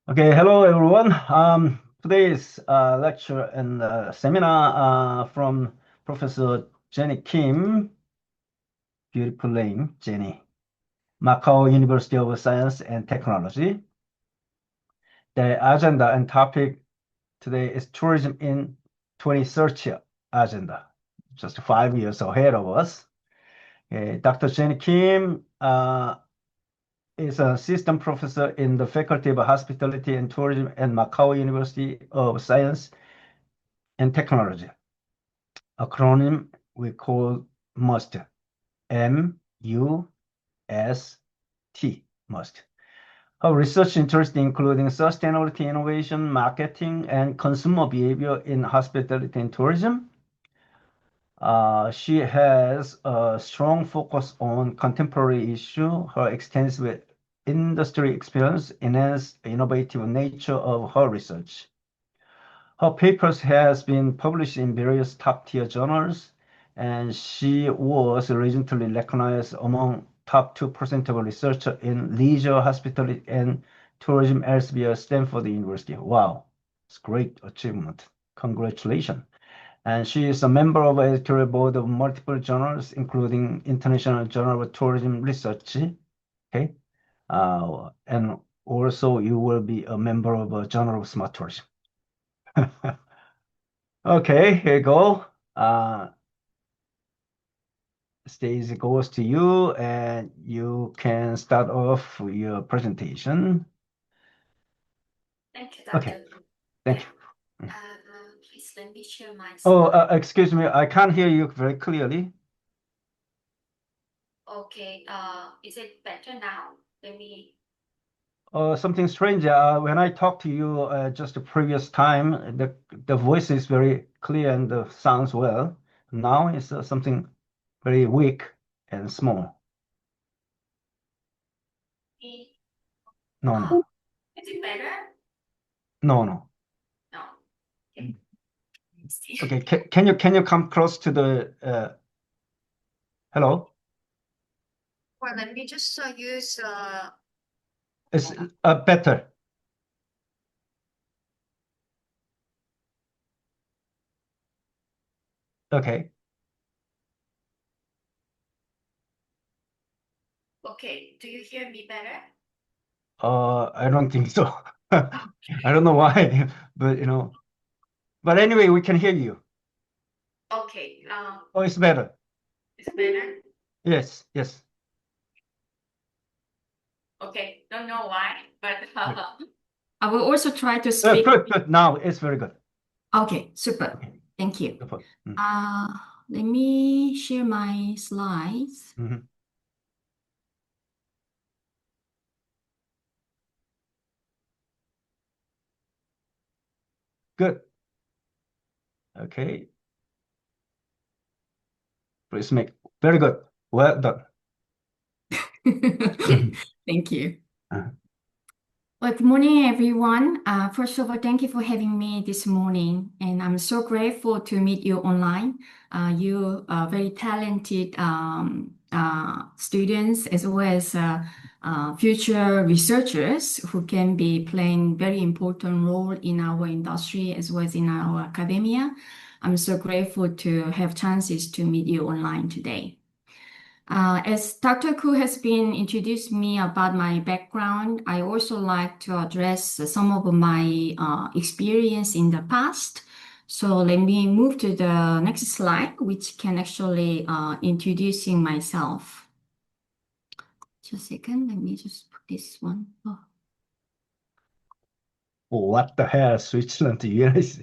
Okay, hello everyone. Today's lecture and seminar from Professor Jenny Kim, beautiful name, Jenny, Macau University of Science and Technology. The agenda and topic today is tourism in 2030 agenda, just 5 years ahead of us. Dr. Jenny Kim is an assistant professor in the Faculty of Hospitality and Tourism at Macau University of Science and Technology. Acronym we call MUST, M-U-S-T, MUST. Her research interests including sustainability, innovation, marketing, and consumer behavior in hospitality and tourism. She has a strong focus on contemporary issue. Her extensive industry experience enhances innovative nature of her research. Her papers has been published in various top-tier journals, and she was recently recognized among top 2% of researchers in leisure, hospitality, and tourism elsewhere Stanford University. Wow, it's great achievement. Congratulations. And she is a member of the editorial board of multiple journals, including International Journal of Tourism Research. Okay. And also you will be a member of a Journal of Smart Tourism. Okay, here you go. Stage goes to you, and you can start off your presentation. Thank you, Okay, Dr. thank you. Please let me share my Oh, slide. excuse me, I can't hear you very clearly. Okay, is it better now? Let me. Something strange. When I talked to you just the previous time, the voice is very clear and sounds well. Now it's something very weak and small. No, no, Is it better? no, no. No. Okay. Let's see. Okay, can you come close to the hello? Well, let me just use. It's better. Okay. Okay, do you hear me better? I don't think so. I don't know why, but But anyway, we can hear you. Okay, Oh, it's better. it's better. Yes, yes. Okay, don't know why, but Good. I will also try to speak. Good. Now it's very good. Okay, super. Okay. Thank you. Super. Let me share my slides. Mhm. Good. Okay. Please make very good. Well done. Okay, thank you. Uh, Well, good morning, everyone. First of all, thank you for having me this morning, and I'm so grateful to meet you online. You are very talented students as well as future researchers who can be playing very important role in our industry as well as in our academia. I'm so grateful to have chances to meet you online today. As Dr. Ku has been introduced me about my background, I also like to address some of my experience in the past. So let me move to the next slide, which can actually introducing myself. Just a second, let me just put this one. Oh. What the hell? Switzerland, the US,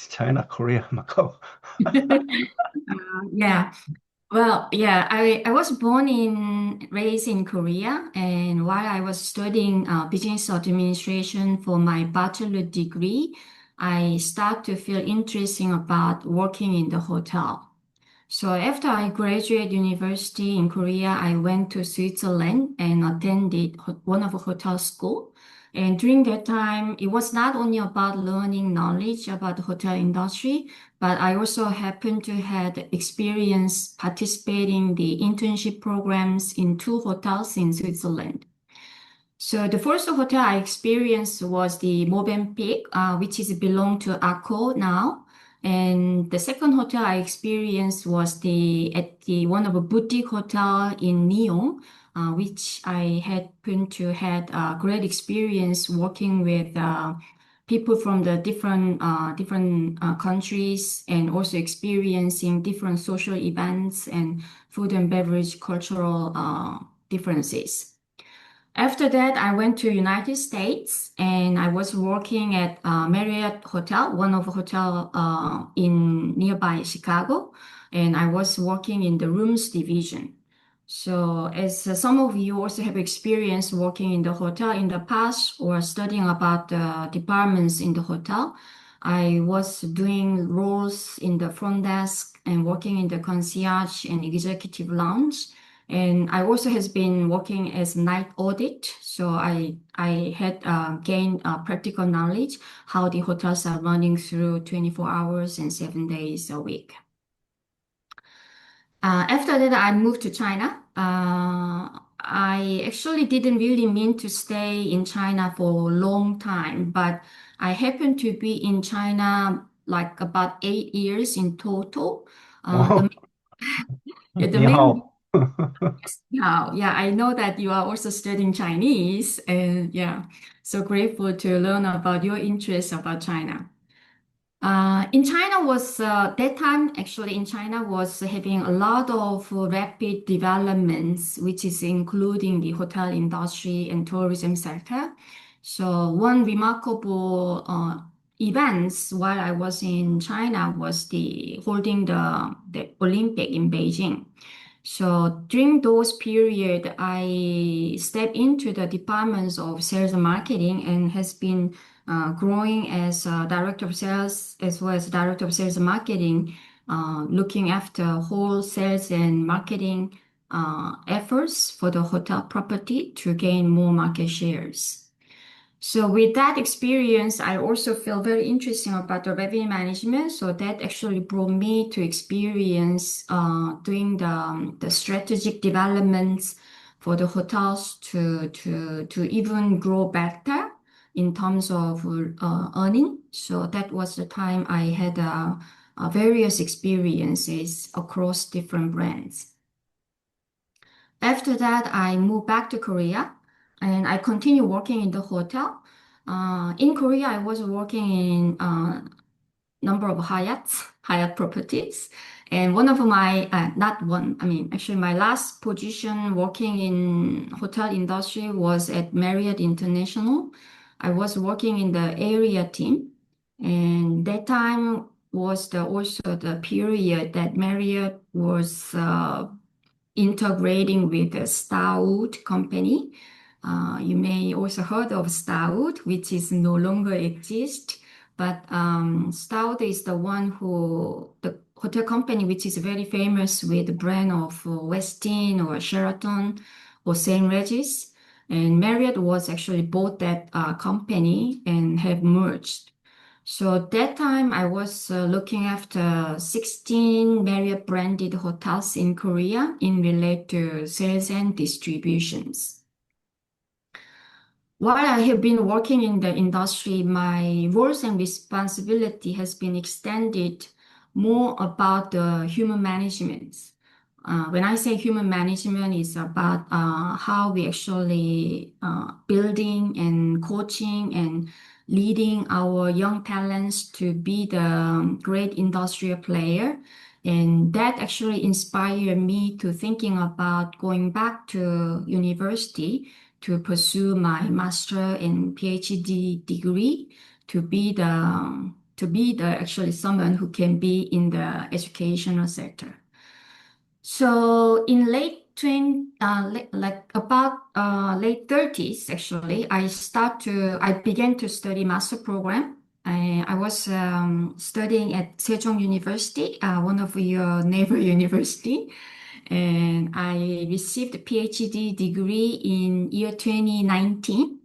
China, Korea, Macau. Yeah. Well, yeah, I was born in raised in Korea, and while I was studying business administration for my bachelor degree, I started to feel interesting about working in the hotel. So after I graduated university in Korea, I went to Switzerland and attended one of a hotel school. And during that time, it was not only about learning knowledge about the hotel industry, but I also happened to have experience participating the internship programs in two hotels in Switzerland. So the first hotel I experienced was the Movenpick, which is belong to Accor now. And the second hotel I experienced was the one of a boutique hotel in Nyon, which I happened to had a great experience working with people from the different countries and also experiencing different social events and food and beverage cultural differences. After that, I went to United States and I was working at Marriott Hotel, one of the hotel in nearby Chicago, and I was working in the rooms division. So, as some of you also have experience working in the hotel in the past or studying about the departments in the hotel, I was doing roles in the front desk and working in the concierge and executive lounge. And I also has been working as night audit, so I had gained practical knowledge how the hotels are running through 24 hours and 7 days a week. After that, I moved to China. I actually didn't really mean to stay in China for a long time, but I happened to be in China like about 8 years in total. Uh, the, Oh, the ni main hao. Yeah, yeah, I know that you are also studying Chinese, and yeah, so grateful to learn about your interests about China. In China was that time actually in China was having a lot of rapid developments, which is including the hotel industry and tourism sector. So one remarkable events while I was in China was the holding the Olympic in Beijing. So during those period, I stepped into the departments of sales and marketing and has been growing as director of sales as well as director of sales and marketing, looking after whole sales and marketing efforts for the hotel property to gain more market shares. So with that experience, I also feel very interesting about the revenue management. So that actually brought me to experience doing the strategic developments for the hotels to even grow better in terms of earning. So that was the time I had various experiences across different brands. After that, I moved back to Korea and I continued working in the hotel. In Korea, I was working in number of Hyatt properties. And one of my, not one, I mean, actually my last position working in hotel industry was at Marriott International. I was working in the area team. And that time was also the period that Marriott was integrating with the Starwood company. You may also heard of Starwood, which is no longer exist, but Starwood is the hotel company which is very famous with the brand of Westin or Sheraton or St. Regis. And Marriott was actually bought that company and have merged. So at that time, I was looking after 16 Marriott branded hotels in Korea in relate to sales and distributions. While I have been working in the industry, my roles and responsibility has been extended more about the human management. When I say human management, it's about how we actually building and coaching and leading our young talents to be the great industrial player. And that actually inspired me to thinking about going back to university to pursue my master and PhD degree to be the actually someone who can be in the educational sector. So in like about late 30s, actually, I began to study master program. I was studying at Sejong University, one of your neighbor university, and I received a PhD degree in year 2019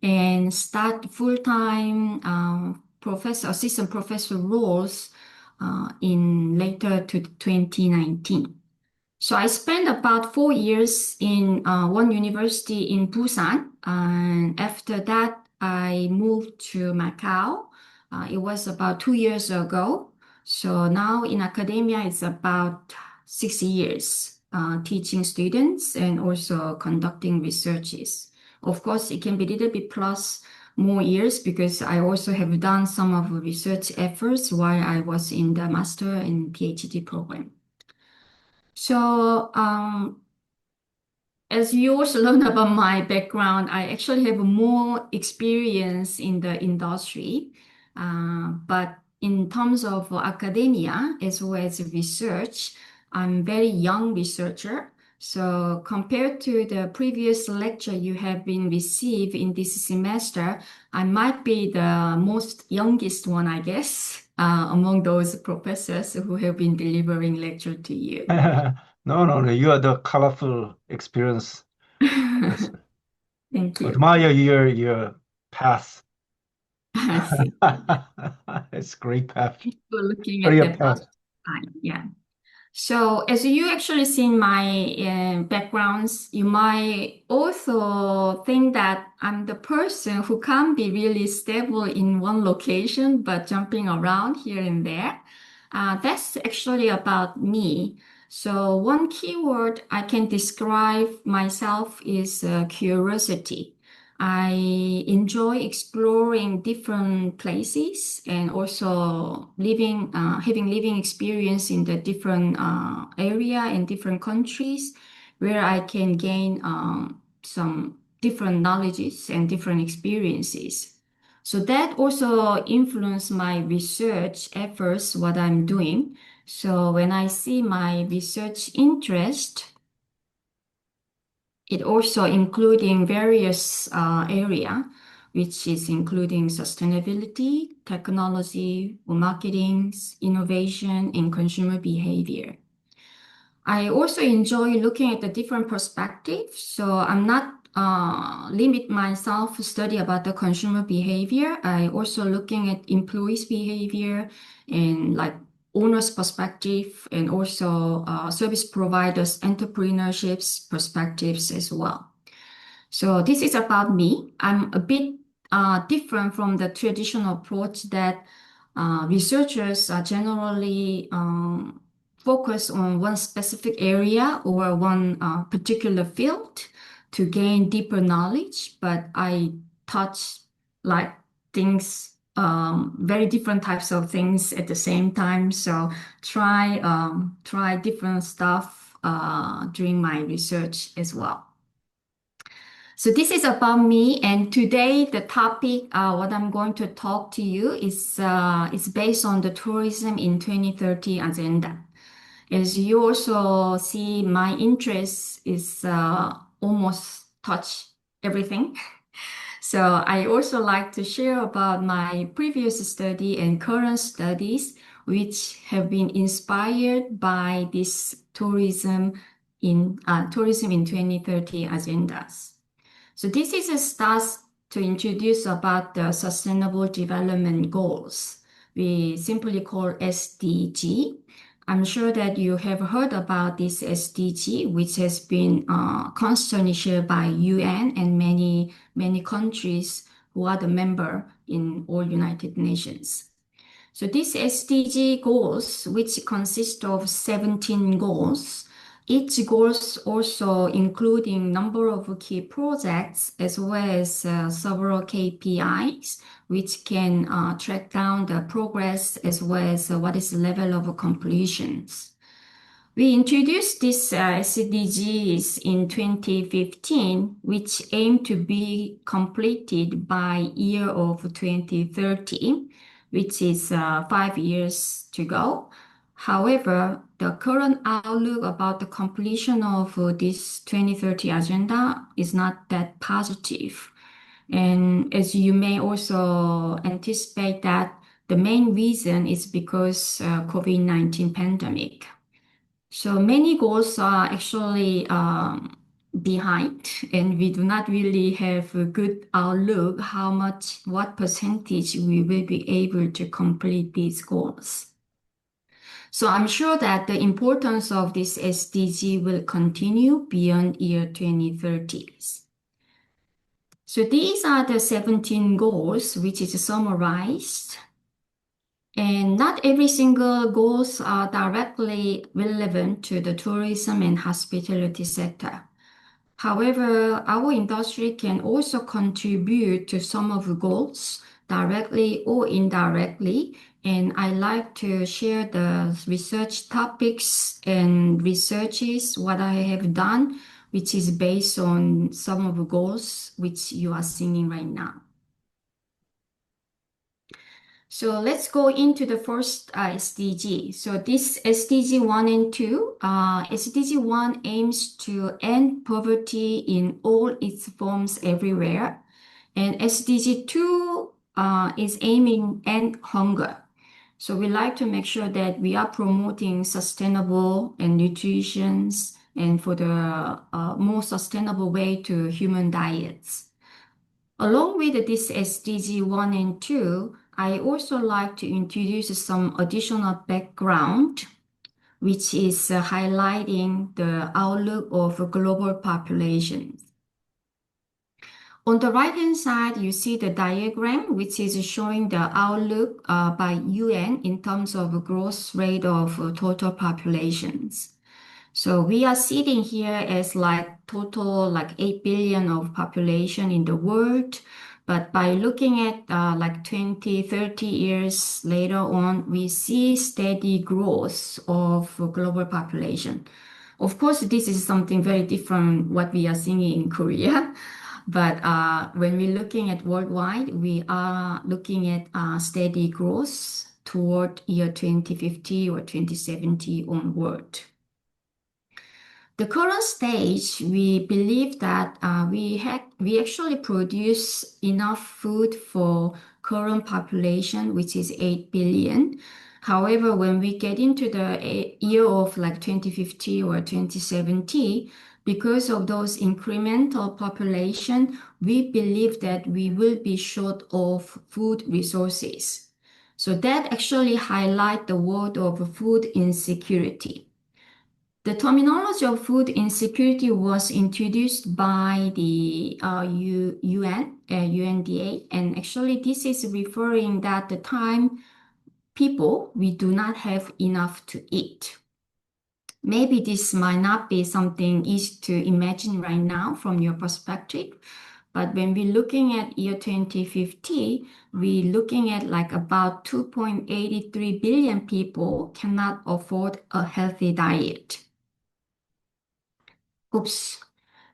and start full-time assistant professor roles in later to 2019. So I spent about 4 years in one university in Busan, and after that, I moved to Macau. It was about 2 years ago. So now in academia, it's about 6 years teaching students and also conducting researches. Of course, it can be a little bit plus more years because I also have done some of the research efforts while I was in the master and PhD program. So, as you also learn about my background, I actually have more experience in the industry. But in terms of academia as well as research, I'm very young researcher. So compared to the previous lecture you have been received in this semester, I might be the most youngest one, I guess, among those professors who have been delivering lecture to you. No, no, no. You are the colorful experience. Yes. Thank you. Admire your path. I see. It's great path. For looking at Career the past path. time. Yeah. So as you actually seen my backgrounds, you might also think that I'm the person who can't be really stable in one location, but jumping around here and there. That's actually about me. So one keyword I can describe myself is curiosity. I enjoy exploring different places and also having living experience in the different area and different countries where I can gain some different knowledges and different experiences. So that also influenced my research efforts, what I'm doing. So when I see my research interest, it also including various area, which is including sustainability, technology, marketing, innovation, and consumer behavior. I also enjoy looking at the different perspectives. So I'm not limit myself to study about the consumer behavior. I also looking at employees' behavior and like owner's perspective and also service providers, entrepreneurships perspectives as well. So this is about me. I'm a bit different from the traditional approach that researchers are generally focus on one specific area or one particular field to gain deeper knowledge. But I touch like things, very different types of things at the same time. So try different stuff during my research as well. So this is about me, and today the topic, what I'm going to talk to you is based on the tourism in 2030 agenda. As you also see, my interest is almost touch everything. So I also like to share about my previous study and current studies, which have been inspired by this tourism in 2030 agendas. So this is a start to introduce about the Sustainable Development Goals. We simply call SDG. I'm sure that you have heard about this SDG, which has been constantly shared by UN and many countries who are the member in all United Nations. So these SDG goals, which consist of 17 goals, each goals also including number of key projects as well as several KPIs, which can track down the progress as well as what is the level of completions. We introduced this SDGs in 2015, which aim to be completed by year of 2030, which is 5 years to go. However, the current outlook about the completion of this 2030 agenda is not that positive. And as you may also anticipate that the main reason is because COVID-19 pandemic. So many goals are actually behind, and we do not really have a good outlook how much, what percentage we will be able to complete these goals. So I'm sure that the importance of this SDG will continue beyond year 2030s. So these are the 17 goals, which is summarized. And not every single goals are directly relevant to the tourism and hospitality sector. However, our industry can also contribute to some of the goals directly or indirectly. And I like to share the research topics and researches, what I have done, which is based on some of the goals which you are seeing right now. So let's go into the first SDG. So this SDG 1 and 2, SDG 1 aims to end poverty in all its forms everywhere. And SDG 2 is aiming end hunger. So we like to make sure that we are promoting sustainable and nutrition and for the more sustainable way to human diets. Along with this SDG 1 and 2, I also like to introduce some additional background, which is highlighting the outlook of global populations. On the right-hand side, you see the diagram, which is showing the outlook by UN in terms of growth rate of total populations. So we are sitting here as like total like 8 billion of population in the world. But by looking at like 20, 30 years later on, we see steady growth of global population. Of course, this is something very different what we are seeing in Korea. But when we're looking at worldwide, we are looking at steady growth toward year 2050 or 2070 onward. The current stage, we believe that we actually produce enough food for current population, which is 8 billion. However, when we get into the year of like 2050 or 2070, because of those incremental population, we believe that we will be short of food resources. So that actually highlight the word of food insecurity. The terminology of food insecurity was introduced by the UN, UNDA, and actually this is referring that the time people, we do not have enough to eat. Maybe this might not be something easy to imagine right now from your perspective, but when we're looking at year 2050, we're looking at like about 2.83 billion people cannot afford a healthy diet. Oops.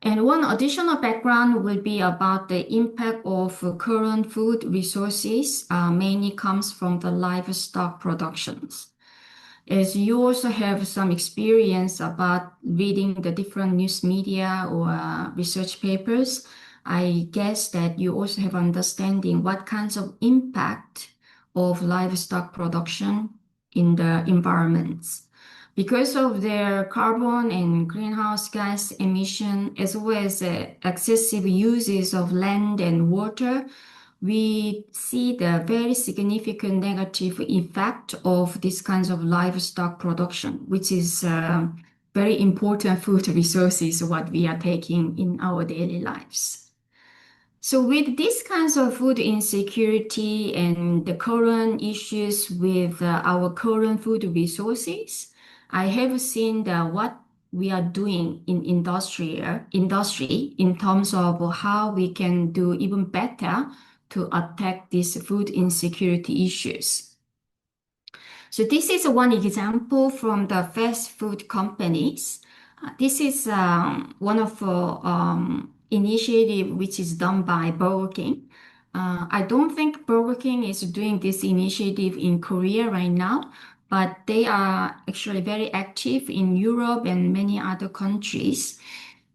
And one additional background will be about the impact of current food resources, mainly comes from the livestock productions. As you also have some experience about reading the different news media or research papers, I guess that you also have understanding what kinds of impact of livestock production in the environments. Because of their carbon and greenhouse gas emission, as well as excessive uses of land and water, we see the very significant negative effect of these kinds of livestock production, which is very important food resources, what we are taking in our daily lives. So with these kinds of food insecurity and the current issues with our current food resources, I have seen what we are doing in industry in terms of how we can do even better to attack these food insecurity issues. So this is one example from the fast food companies. This is one of initiative which is done by Burger King. I don't think Burger King is doing this initiative in Korea right now, but they are actually very active in Europe and many other countries.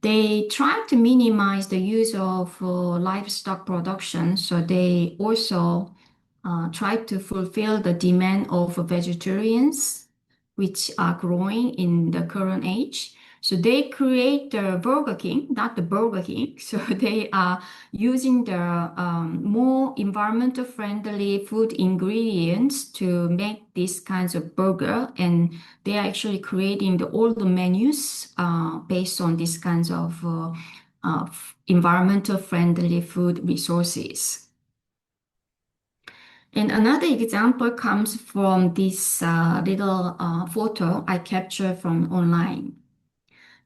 They try to minimize the use of livestock production, so they also try to fulfill the demand of vegetarians, which are growing in the current age. So they create the Burger King, not the Burger King. So they are using the more environmental friendly food ingredients to make these kinds of burger, and they are actually creating all the menus based on these kinds of environmental friendly food resources. And another example comes from this little photo I captured from online.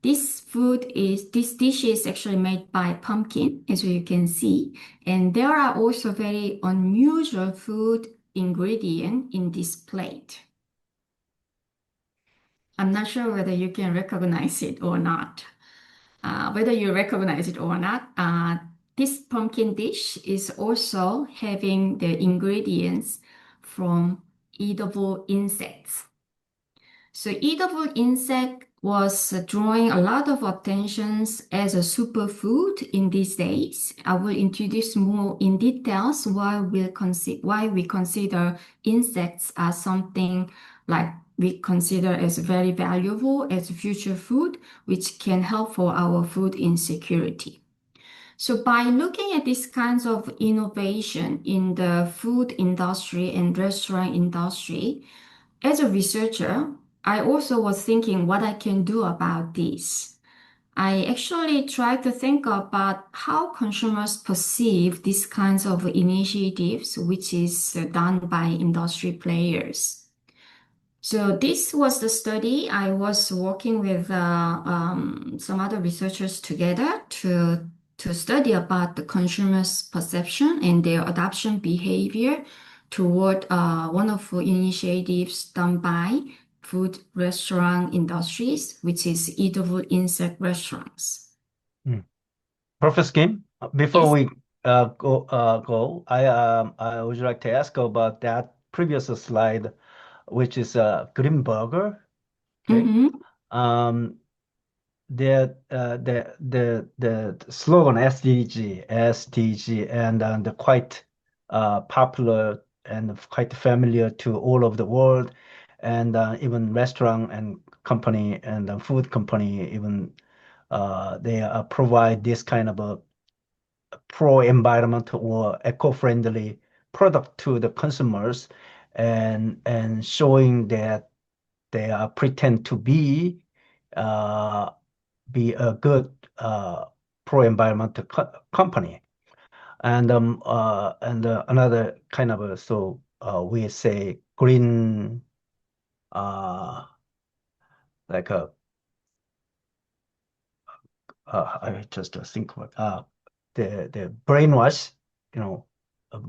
This dish is actually made by pumpkin, as you can see. And there are also very unusual food ingredient in this plate. I'm not sure whether you can recognize it or not. Whether you recognize it or not, this pumpkin dish is also having the ingredients from edible insects. So edible insect was drawing a lot of attentions as a superfood in these days. I will introduce more in details why we consider insects as something like we consider as very valuable as future food, which can help for our food insecurity. So by looking at these kinds of innovation in the food industry and restaurant industry, as a researcher, I also was thinking what I can do about this. I actually tried to think about how consumers perceive these kinds of initiatives, which is done by industry players. So this was the study. I was working with some other researchers together to study about the consumers' perception and their adoption behavior toward one of the initiatives done by food restaurant industries, which is edible insect restaurants. Mm. Professor Kim, before Yes. we go, I would like to ask about that previous slide, which is a green burger. Okay. Mm-hmm. Um, the slogan SDG, and the quite popular and quite familiar to all of the world, and even restaurant and company and food company even they provide this kind of a pro-environment or eco-friendly product to the consumers, and showing that they pretend to uh, be a good pro-environmental company. And another kind of we say green, uh, like a I just think what the brainwash, you know, a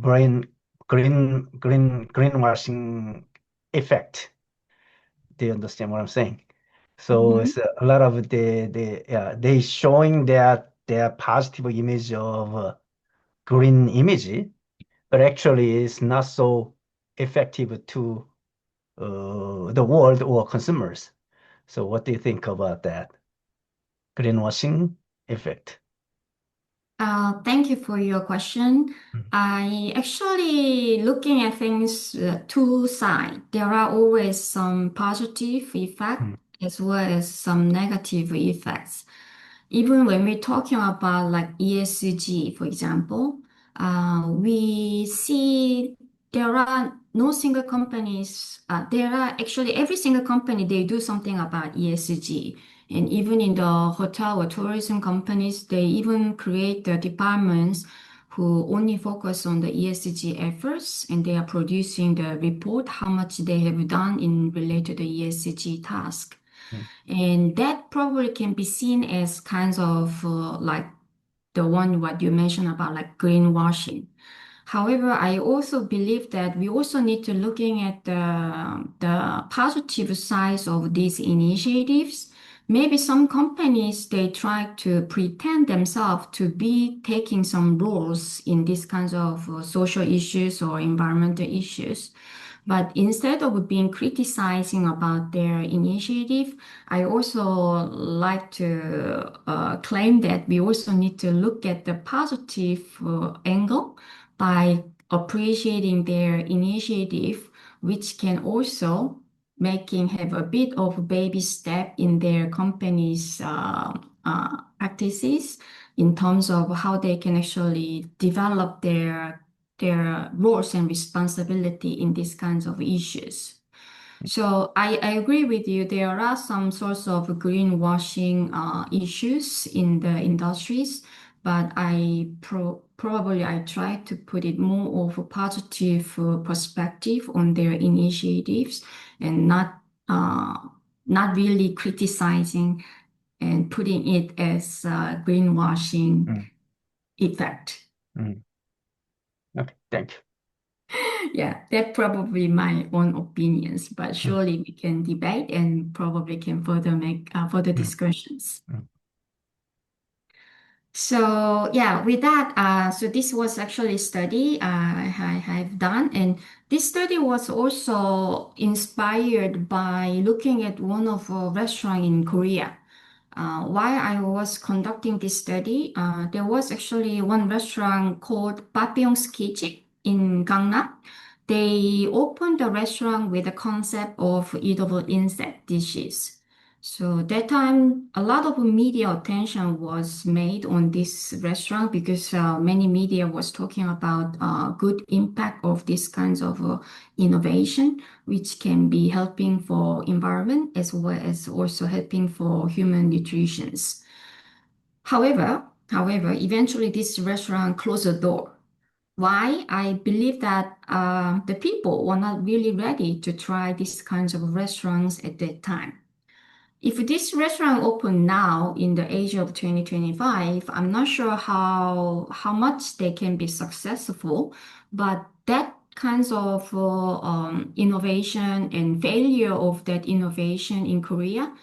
greenwashing effect. Do you understand what I'm saying? So Mm-hmm. it's a lot of they showing that their positive image of green image, but actually it's not so effective to the world or consumers. So what do you think about that greenwashing effect? Thank you for your question. I actually looking at things two sides. There are always some positive effect Mm, as well as some negative effects. Even when we're talking about like ESG, for example, we see there are no single companies. There are actually every single company they do something about ESG. And even in the hotel or tourism companies, they even create the departments who only focus on the ESG efforts, and they are producing the report how much they have done in related to ESG task. mm, And that probably can be seen as kinds of like the one what you mentioned about like greenwashing. However, I also believe that we also need to looking at the positive sides of these initiatives. Maybe some companies they try to pretend themselves to be taking some roles in these kinds of social issues or environmental issues. But instead of being criticizing about their initiative, I also like to claim that we also need to look at the positive angle by appreciating their initiative, which can also making have a bit of baby step in their company's practices in terms of how they can actually develop their roles and responsibility in these kinds of issues. So I agree with you. There are some sorts of greenwashing issues in the industries, but probably I try to put it more of a positive perspective on their initiatives and uh, not really criticizing and putting it as a greenwashing Mm, effect. mm. Okay, thank you. Yeah, that's probably my own opinions, but Mm, surely we can debate and probably can further make further mm, discussions. mm, So yeah, with that, so this was actually a study I have done, and this study was also inspired by looking at one of a restaurant in Korea. While I was conducting this study, there was actually one restaurant called Papillon's Kitchen in Gangnam. They opened a restaurant with the concept of eatable insect dishes. So that time, a lot of media attention was made on this restaurant because many media was talking about good impact of these kinds of innovation, which can be helping for environment as well as also helping for human nutrition. However, eventually this restaurant closed the door. Why? I believe that the people were not really ready to try these kinds of restaurants at that time. If this restaurant open now in the age of 2025, I'm not sure how much they can be successful, but that kinds of innovation and failure of that innovation in Korea,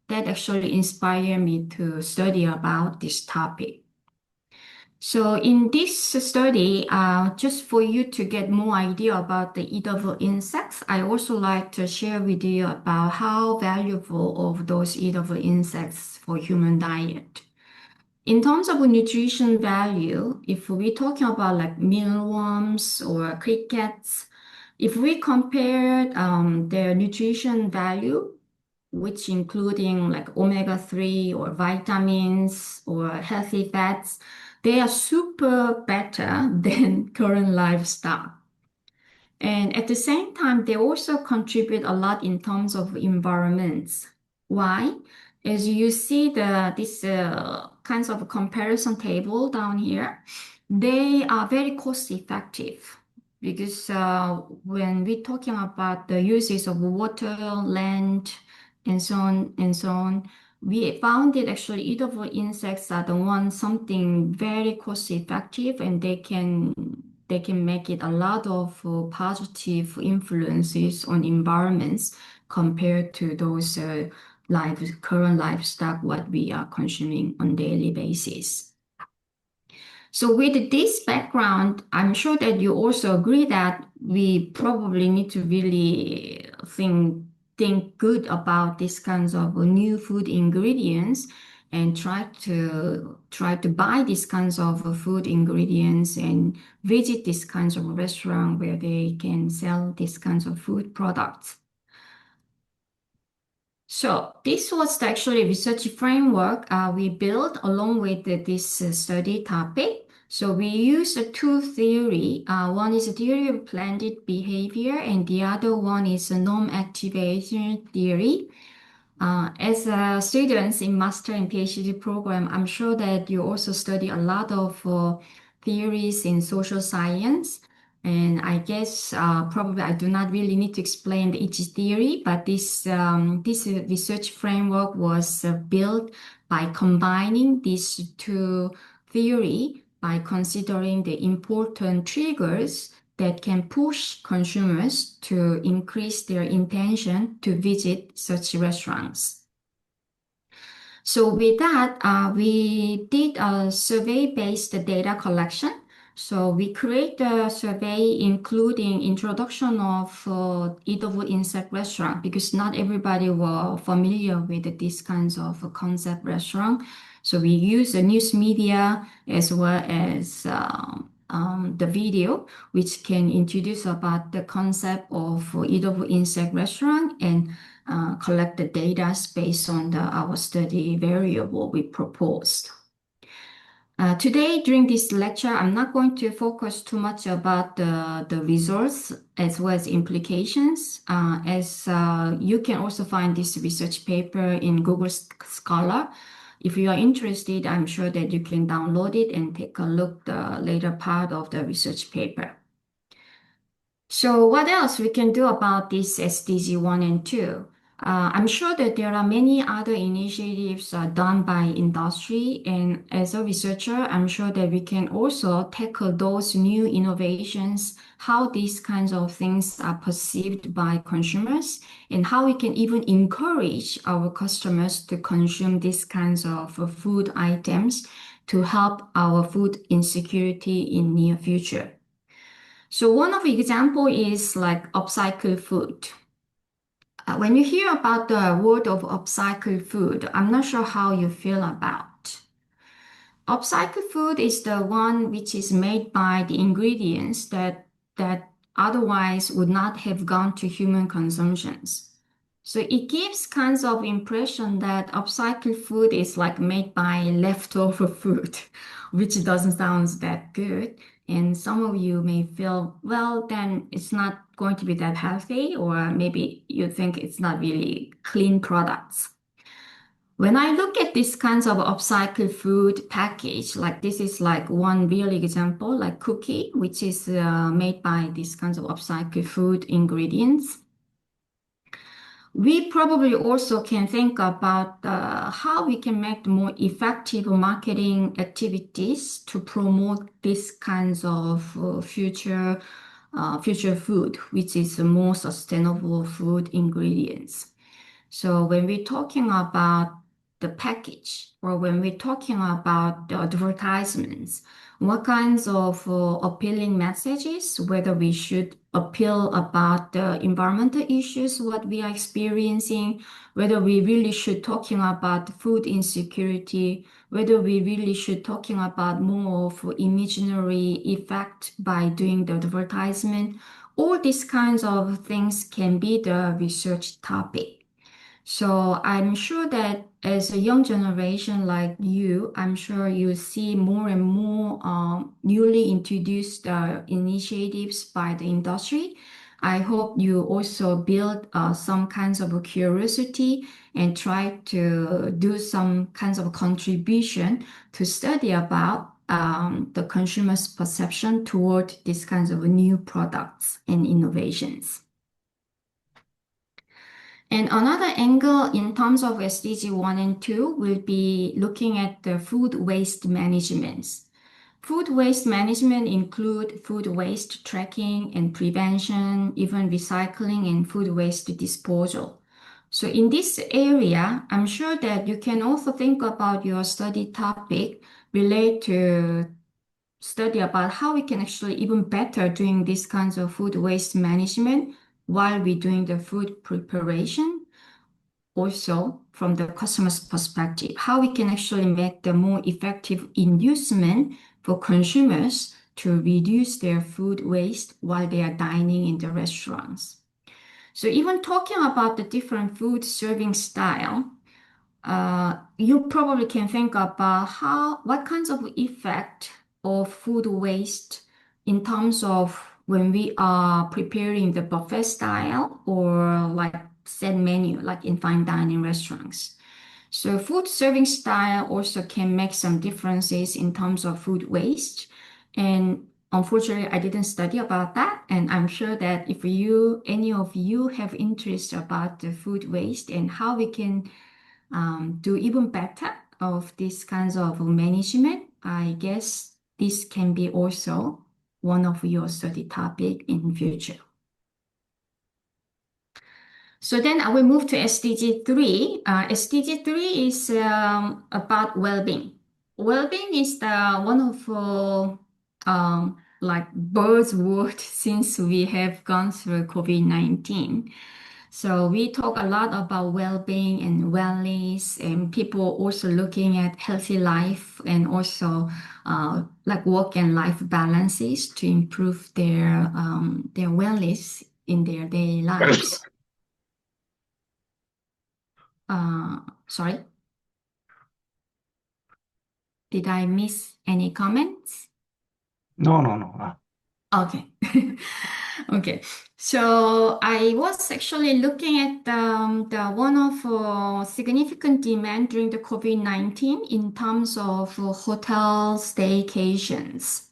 that actually inspired me to study about this topic. So in this study, just for you to get more idea about the edible insects, I also like to share with you about how valuable of those edible insects for human diet. In terms of nutrition value, if we're talking about like mealworms or crickets, if we compare their nutrition value, which including like omega-3 or vitamins or healthy fats, they are super better than current livestock. And at the same time, they also contribute a lot in terms of environments. Why? As you see this kinds of comparison table down here, they are very cost effective because when we're talking about the uses of water, land, and so on and so on, we found that actually eatable insects are the ones something very cost effective and they can make it a lot of positive influences on environments compared to those current livestock what we are consuming on daily basis. So with this background, I'm sure that you also agree that we probably need to really think good about these kinds of new food ingredients and try to buy these kinds of food ingredients and visit these kinds of restaurant where they can sell these kinds of food products. So this was the actually research framework we built along with this study topic. So we use two theory. One is a theory of blended behavior, and the other one is a norm activation theory. As students in master and PhD program, I'm sure that you also study a lot of theories in social science. And I guess probably I do not really need to explain each theory, but this research framework was built by combining these two theory by considering the important triggers that can push consumers to increase their intention to visit such restaurants. So with that, we did a survey-based data collection. So we create a survey including introduction of eatable insect restaurant because not everybody were familiar with these kinds of concept restaurant. So we use the news media as well as the video, which can introduce about the concept of eatable insect restaurant and collect the data based on our study variable we proposed. Today, during this lecture, I'm not going to focus too much about the results as well as implications, as you can also find this research paper in Google Scholar. If you are interested, I'm sure that you can download it and take a look the later part of the research paper. So what else we can do about this SDG 1 and 2? I'm sure that there are many other initiatives done by industry, and as a researcher, I'm sure that we can also tackle those new innovations, how these kinds of things are perceived by consumers, and how we can even encourage our customers to consume these kinds of food items to help our food insecurity in near future. So one of the example is like upcycled food. When you hear about the word of upcycled food, I'm not sure how you feel about. Upcycled food is the one which is made by the ingredients that otherwise would not have gone to human consumptions. So it gives kinds of impression that upcycled food is like made by leftover food, which doesn't sound that good. And some of you may feel, well, then it's not going to be that healthy, or maybe you think it's not really clean products. When I look at these kinds of upcycled food package, like this is like one real example, like cookie, which is made by these kinds of upcycled food ingredients. We probably also can think about how we can make more effective marketing activities to promote these kinds of future food, which is more sustainable food ingredients. So when we're talking about the package, or when we're talking about the advertisements, what kinds of appealing messages, whether we should appeal about the environmental issues, what we are experiencing, whether we really should talking about food insecurity, whether we really should talking about more of imaginary effect by doing the advertisement, all these kinds of things can be the research topic. So I'm sure that as a young generation like you, I'm sure you see more and more newly introduced initiatives by the industry. I hope you also build some kinds of a curiosity and try to do some kinds of contribution to study about the consumer's perception toward these kinds of new products and innovations. And another angle in terms of SDG 1 and 2 will be looking at the food waste management. Food waste management include food waste tracking and prevention, even recycling and food waste disposal. So in this area, I'm sure that you can also think about your study topic related to study about how we can actually even better doing these kinds of food waste management while we're doing the food preparation. Also, from the customer's perspective, how we can actually make the more effective inducement for consumers to reduce their food waste while they are dining in the restaurants. So even talking about the different food serving style, you probably can think about what kinds of effect of food waste in terms of when we are preparing the buffet style or like set menu, like in fine dining restaurants. So food serving style also can make some differences in terms of food waste. And unfortunately, I didn't study about that. And I'm sure that if any of you have interest about the food waste and how we can do even better of these kinds of management, I guess this can be also one of your study topic in future. So then I will move to SDG 3. SDG 3 is about well-being. Well-being is the one of like buzzword since we have gone through COVID-19. So we talk a lot about well-being and wellness, and people also looking at healthy life and also like work and life balances to improve their wellness in their daily lives. Sorry, did I miss any comments? No, no, no. Okay. Okay. So I was actually looking at the one of significant demand during the COVID-19 in terms of hotel staycations.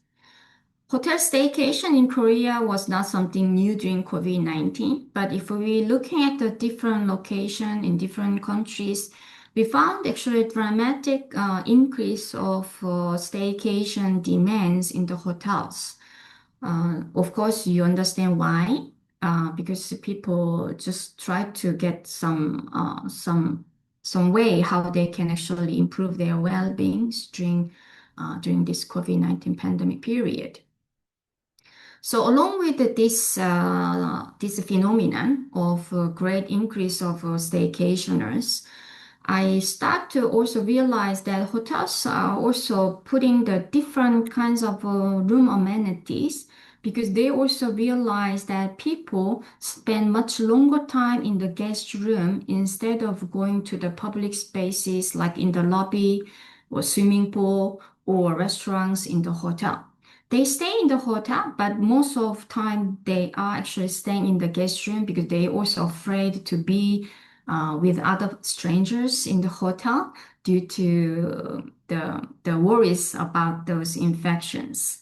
Hotel staycation in Korea was not something new during COVID-19, but if we're looking at the different location in different countries, we found actually a dramatic increase of staycation demands in the hotels. Of course, you understand why, because people just try to get some way how they can actually improve their well-being during this COVID-19 pandemic period. So along with this phenomenon of great increase of staycationers, I start to also realize that hotels are also putting the different kinds of room amenities because they also realize that people spend much longer time in the guest room instead of going to the public spaces like in the lobby or swimming pool or restaurants in the hotel. They stay in the hotel, but most of time they are actually staying in the guest room because they also afraid to be with other strangers in the hotel due to the worries about those infections.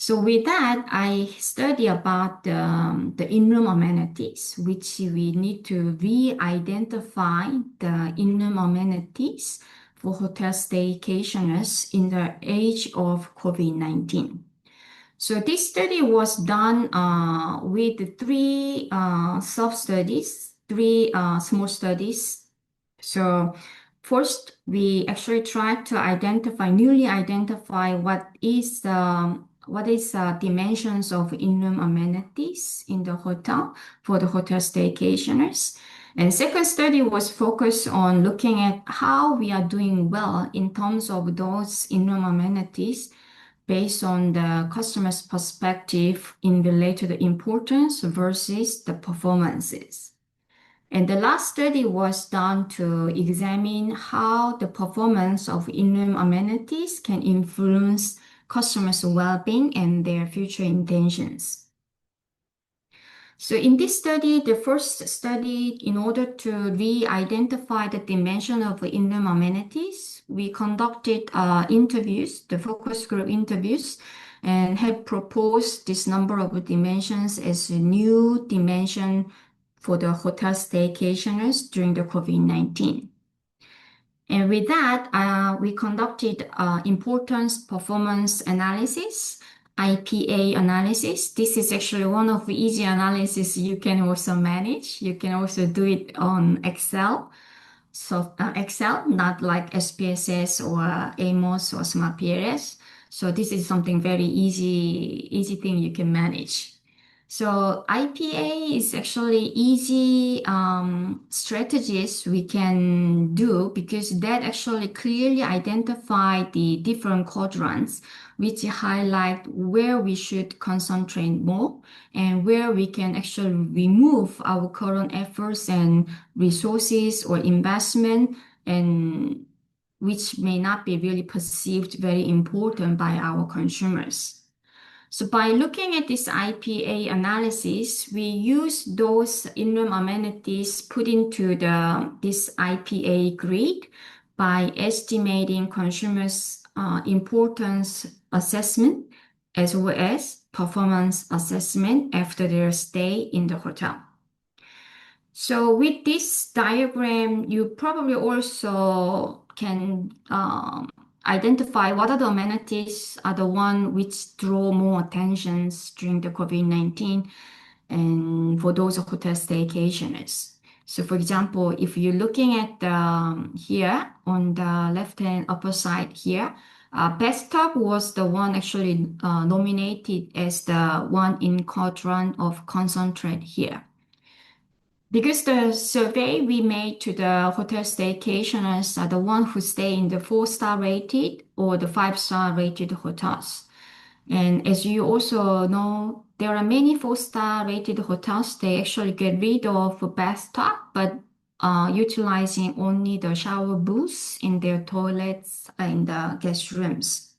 So with that, I study about the in-room amenities, which we need to re-identify the in-room amenities for hotel staycationers in the age of COVID-19. So this study was done with three sub-studies, three small studies. So first, we actually tried to newly identify what is dimensions of in-room amenities in the hotel for the hotel staycationers. And second study was focused on looking at how we are doing well in terms of those in-room amenities based on the customer's perspective in relate to the importance versus the performances. And the last study was done to examine how the performance of in-room amenities can influence customers' well-being and their future intentions. So in this study, the first study, in order to re-identify the dimension of in-room amenities, we conducted interviews, the focus group interviews, and have proposed this number of dimensions as a new dimension for the hotel staycationers during the COVID-19. And with that, we conducted importance performance analysis, IPA analysis. This is actually one of the easy analysis you can also manage. You can also do it on Excel. So Excel, not like SPSS or Amos or Smart PRS. So this is something very easy thing you can manage. So IPA is actually easy strategies we can do because that actually clearly identify the different quadrants which highlight where we should concentrate more and where we can actually remove our current efforts and resources or investment and which may not be really perceived very important by our consumers. So by looking at this IPA analysis, we use those in-room amenities put into this IPA grid by estimating consumers' importance assessment as well as performance assessment after their stay in the hotel. So with this diagram, you probably also can identify what are the amenities are the one which draw more attentions during the COVID-19 and for those hotel staycationers. So for example, if you're looking at here on the left-hand upper side here, bathtub was the one actually nominated as the one in quadrant of concentrate here. Because the survey we made to the hotel staycationers are the one who stay in the 4-star rated or the 5-star rated hotels. And as you also know, there are many 4-star rated hotels. They actually get rid of bathtub, but utilizing only the shower booths in their toilets and the guest rooms.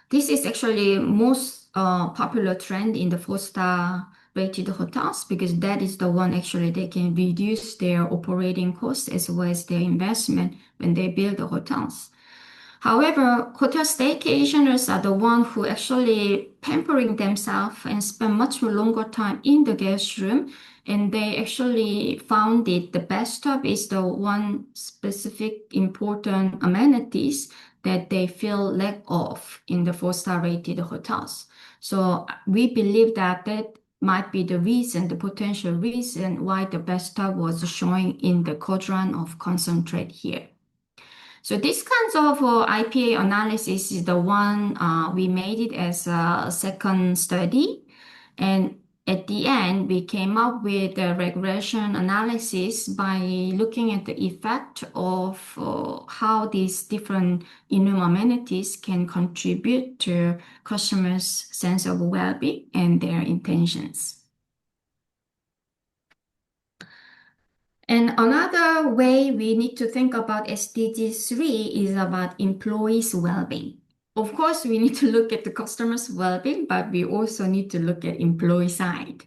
This is actually most popular trend in the 4-star rated hotels because that is the one actually they can reduce their operating costs as well as their investment when they build the hotels. However, hotel staycationers are the one who actually pampering themselves and spend much more longer time in the guest room. And they actually found it the bathtub is the one specific important amenities that they feel lack of in the 4-star rated hotels. So we believe that that might be the reason, the potential reason why the bathtub was showing in the quadrant of concentrate here. So this kinds of IPA analysis is the one we made it as a second study. And at the end, we came up with a regression analysis by looking at the effect of how these different in-room amenities can contribute to customers' sense of well-being and their intentions. And another way we need to think about SDG 3 is about employees' well-being. Of course, we need to look at the customer's well-being, but we also need to look at employee side.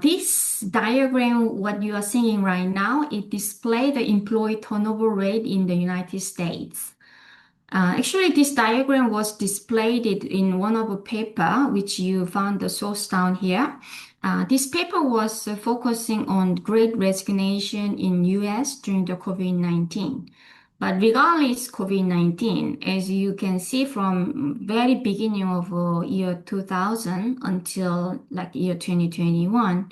This diagram, what you are seeing right now, it displays the employee turnover rate in the United States. Actually, this diagram was displayed in one of a paper, which you found the source down here. This paper was focusing on great resignation in US during the COVID-19. But regardless COVID-19, as you can see from very beginning of year 2000 until like year 2021,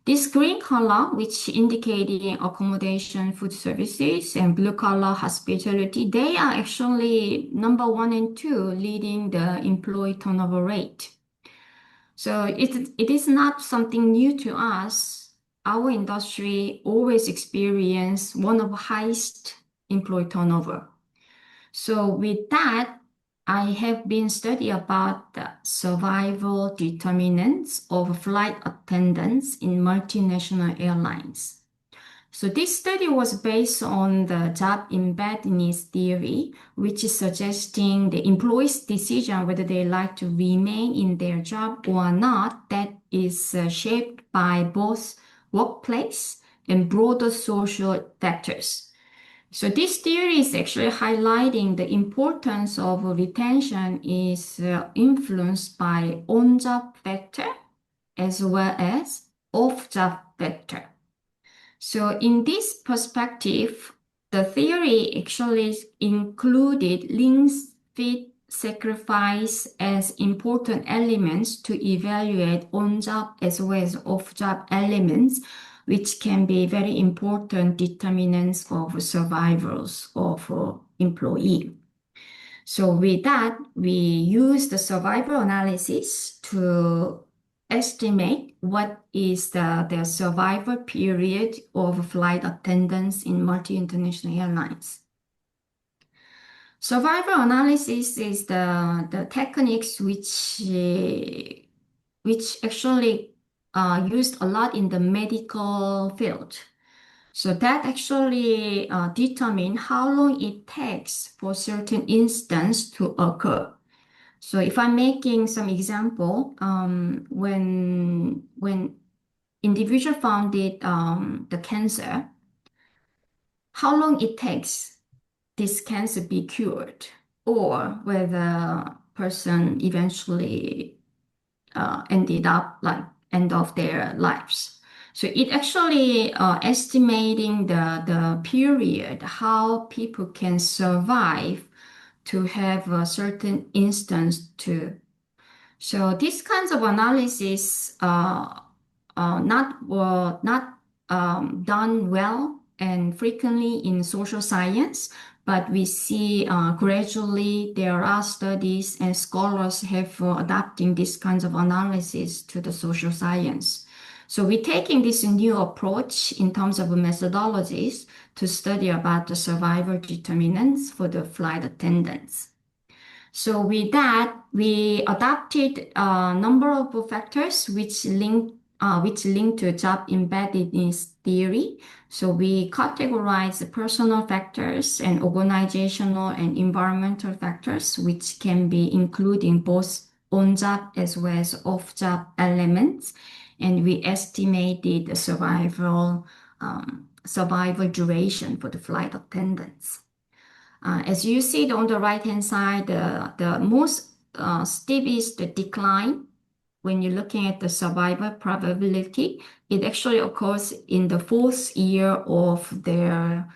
this green color, which indicating accommodation, food services, and blue color hospitality, they are actually number 1 and 2 leading the employee turnover rate. So it is not something new to us. Our industry always experience one of the highest employee turnover. So with that, I have been studying about the survival determinants of flight attendants in multinational airlines. So this study was based on the job embeddedness theory, which is suggesting the employee's decision whether they like to remain in their job or not, that is shaped by both workplace and broader social factors. So this theory is actually highlighting the importance of retention is influenced by on-job factor as well as off-job factor. So in this perspective, the theory actually included links, fit, sacrifice as important elements to evaluate on-job as well as off-job elements, which can be very important determinants of survivals of employee. So with that, we use the survival analysis to estimate what is the survival period of flight attendants in multi-international airlines. Survival analysis is the techniques which actually used a lot in the medical field. So that actually determine how long it takes for certain instance to occur. So if I'm making some example, when individual found it the cancer, how long it takes this cancer be cured, or whether person eventually ended up like end of their lives. So it actually estimating the period how people can survive to have a certain instance to. So these kinds of analysis not done well and frequently in social science, but we see gradually there are studies and scholars have adapting these kinds of analysis to the social science. So we're taking this new approach in terms of methodologies to study about the survival determinants for the flight attendants. So with that, we adopted a number of factors which link to job embeddedness theory. So we categorize the personal factors and organizational and environmental factors, which can be including both on-job as well as off-job elements. And we estimated the survival duration for the flight attendants. As you see on the right-hand side, the most steepest decline when you're looking at the survival probability, it actually occurs in the fourth year of their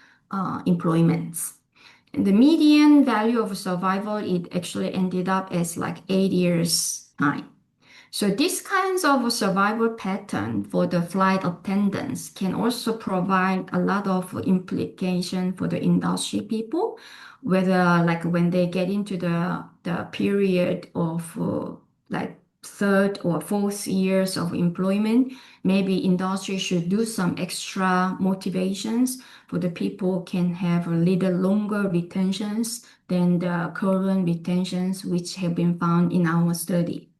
employments. And the median value of survival, it actually ended up as like 8 years time. So these kinds of survival pattern for the flight attendants can also provide a lot of implication for the industry people, whether like when they get into the period of like third or fourth years of employment, maybe industry should do some extra motivations for the people can have a little longer retentions than the current retentions which have been found in our study.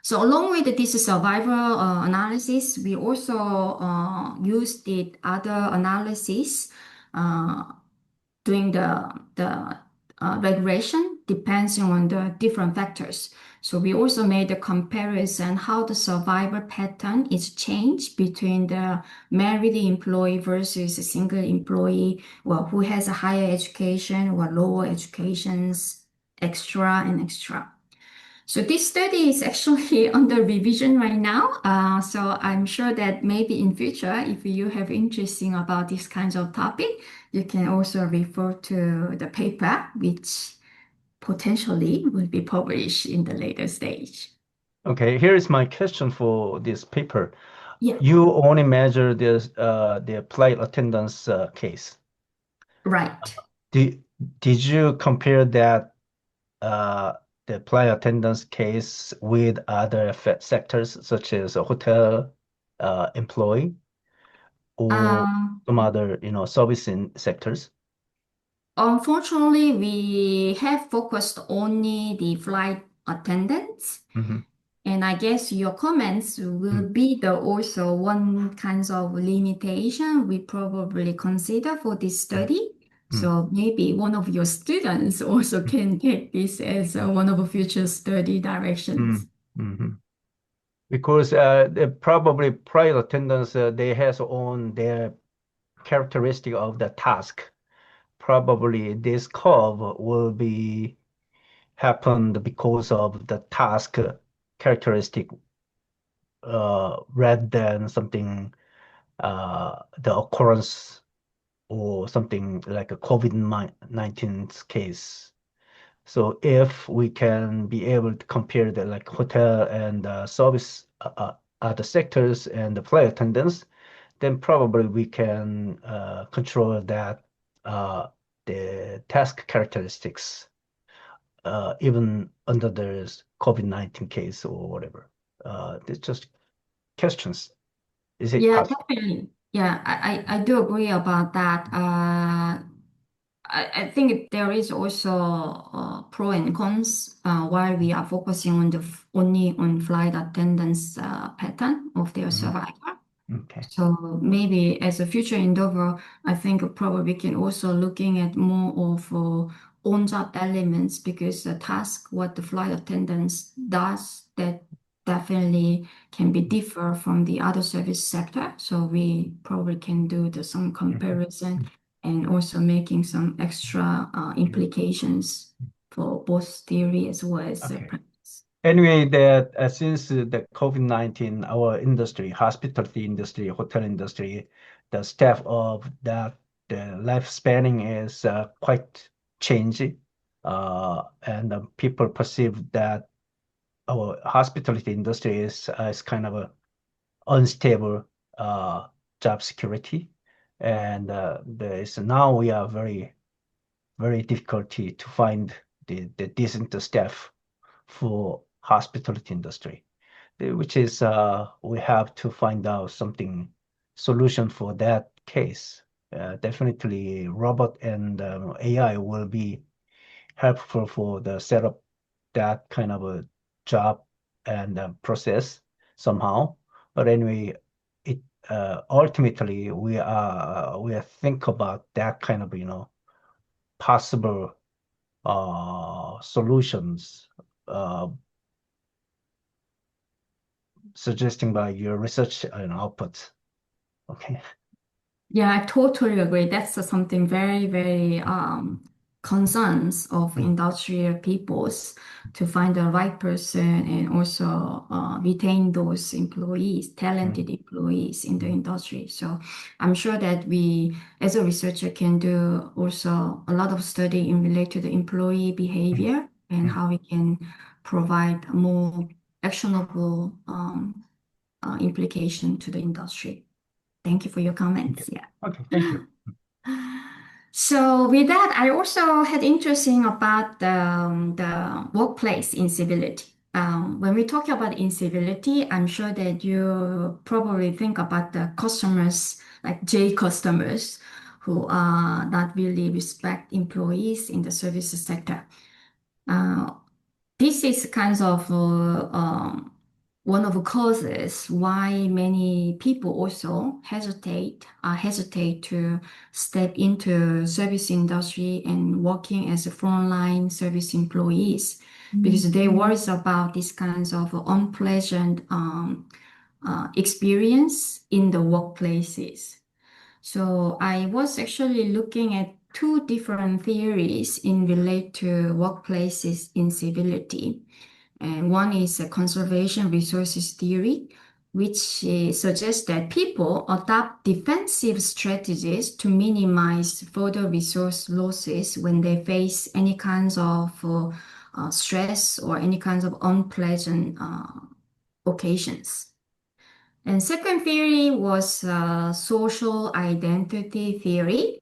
So along with this survival analysis, we also used the other analysis uh, doing the regression depends on the different factors. So we also made a comparison how the survival pattern is changed between the married employee versus a single employee, well, who has a higher education or lower educations, extra and extra. So this study is actually under revision right now. So I'm sure that maybe in future, if you have interesting about this kinds of topic, you can also refer to the paper, which potentially will be published in the later stage. Okay, here is my question for this paper. Yeah, You only measure this the flight attendance case. right. Did did you compare that uh, the flight attendance case with other sectors such as a hotel employee or Um, some other, service in sectors? Unfortunately, we have focused only the flight attendants. Hmm. And I guess your comments will be the also one kinds of limitation we probably consider for this study. Mm-hmm. So maybe one of your students also can take this as one of the future study directions. Mm-hmm. Because probably flight attendants they has on their characteristic of the task. Probably this curve will be happened because of the task characteristic rather than something the occurrence or something like a COVID-19 case. So if we can be able to compare the like hotel and service other sectors and the flight attendants, then probably we can control that the task characteristics even under the COVID-19 case or whatever. It's just questions. Is it Yeah, possible? definitely. Yeah, I do agree about that. I think there is also pro and cons while we are focusing on only on flight attendants pattern of their Mhm. survival. Okay. So maybe as a future endeavor, I think probably we can also looking at more of on-job elements because the task what the flight attendants does that definitely can be differ from the other service sector. So we probably can do some Mhm. comparison and also making some extra Mhm. implications for both theory as well as Okay. practice. Anyway, that since the COVID-19, our industry, hospitality industry, hotel industry, the staff of that, the lifespanning is quite changing. And people perceive that our hospitality industry is kind of a unstable uh, job security. And there is now we are very difficulty to find the decent staff for hospitality industry. which is we have to find out something solution for that case. Definitely, robot and AI will be helpful for the setup that kind of a job and process somehow. But anyway, it ultimately we are think about that kind of possible solutions suggesting by your research and output. Okay. Yeah, I totally agree. That's something very, very concerns of Mm, industrial peoples to find the right person and also retain those employees, mm, talented employees in the mm, industry. So I'm sure that we, as a researcher, can do also a lot of study in relate to the employee mm, behavior and mm. how we can provide more actionable implication to the industry. Thank you for your Thank you. comments. Yeah. Okay, thank you. So with that, I also had interesting about the workplace incivility. When we talk about incivility, I'm sure that you probably think about the customers, like J customers, who are not really respect employees in the services sector. Uh, this is kind of one of the causes why many people also hesitate to step into service industry and working as a frontline service employees because they worry about these kinds of unpleasant experience in the workplaces. So I was actually looking at two different theories in relate to workplaces incivility. And one is a conservation resources theory, which suggests that people adopt defensive strategies to minimize further resource losses when they face any kinds of stress or any kinds of unpleasant occasions. And second theory was social identity theory.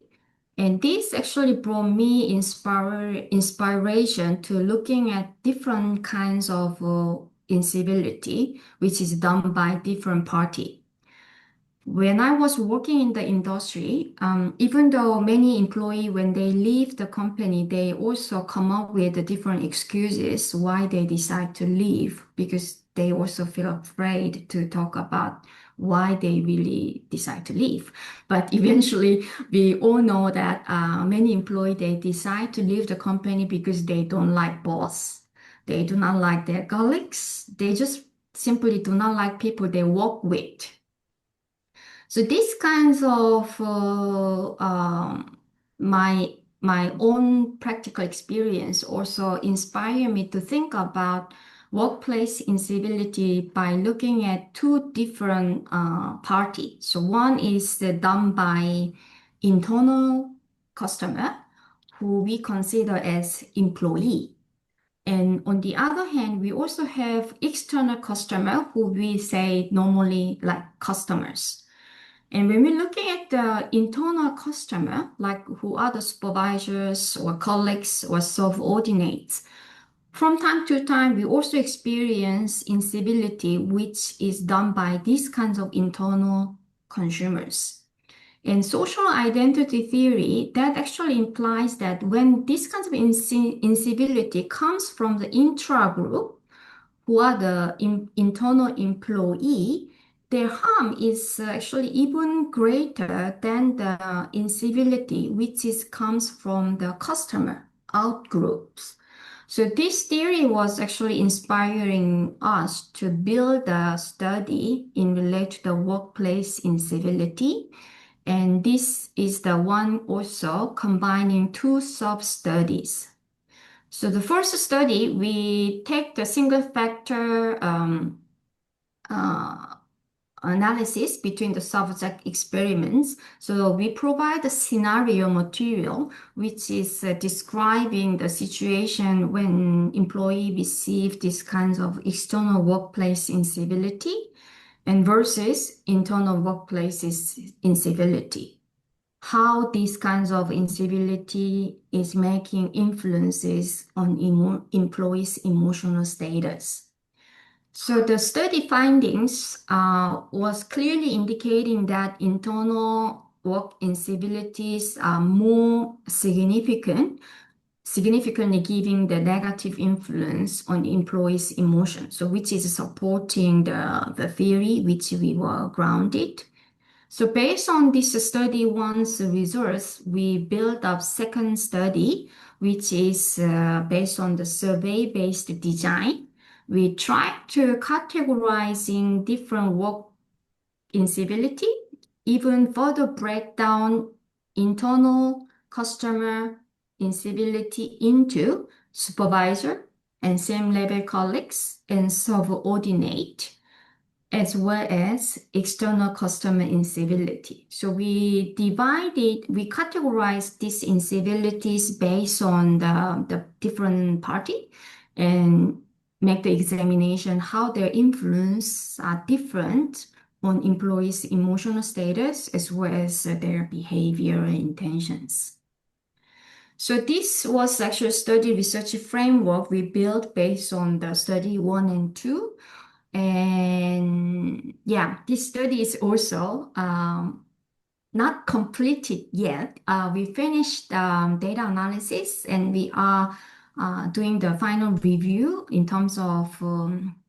And this actually brought me inspiration to looking at different kinds of incivility, which is done by different party. When I was working in the industry, even though many employee, when they leave the company, they also come up with the different excuses why they decide to leave because they also feel afraid to talk about why they really decide to leave. But eventually, we all know that many employee, they decide to leave the company because they don't like boss. They do not like their colleagues. They just simply do not like people they work with. So these kinds of my own practical experience also inspire me to think about workplace incivility by looking at two different parties. So one is done by internal customer who we consider as employee. And on the other hand, we also have external customer who we say normally like customers. And when we're looking at the internal customer, like who are the supervisors or colleagues or subordinates, from time to time, we also experience incivility, which is done by these kinds of internal consumers. In social identity theory, that actually implies that when this kind of incivility comes from the intra-group, who are the internal employee, their harm is actually even greater than the incivility which comes from the customer out groups. So this theory was actually inspiring us to build a study in relation to the workplace incivility. And this is the one also combining two sub-studies. So the first study, we take the single factor uh, analysis between the subject experiments. So we provide a scenario material, which is describing the situation when employee receive these kinds of external workplace incivility and versus internal workplace incivility, how these kinds of incivility is making influences on employees' emotional status. So the study findings was clearly indicating that internal work incivilities are more significantly giving the negative influence on employees' emotion. So which is supporting the theory which we were grounded. So based on this study one's results, we built up second study, which is based on the survey-based design. We tried to categorizing different work incivility, even further break down internal customer incivility into supervisor and same level colleagues and subordinate as well as external customer incivility. So we categorized these incivilities based on the different party and make the examination how their influence are different on employees' emotional status as well as their behavior and intentions. So this was actually a study research framework we built based on the study 1 and 2. And yeah, this study is also not completed yet. We finished data analysis and we are doing the final review in terms of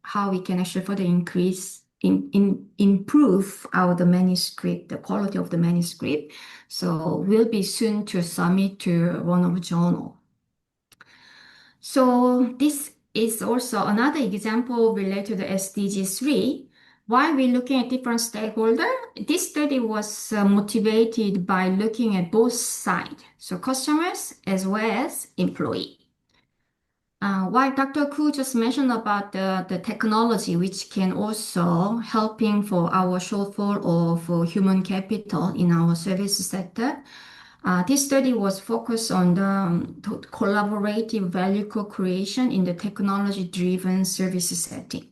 how we can actually further improve the manuscript, the quality of the manuscript. So we'll be soon to submit to one of the journal. So this is also another example related to SDG 3. While we're looking at different stakeholders, this study was motivated by looking at both sides, so customers as well as employee. While Dr. Koo just mentioned about the technology, which can also helping for our shortfall of human capital in our service sector, this study was focused on the collaborative value co-creation in the technology-driven service setting.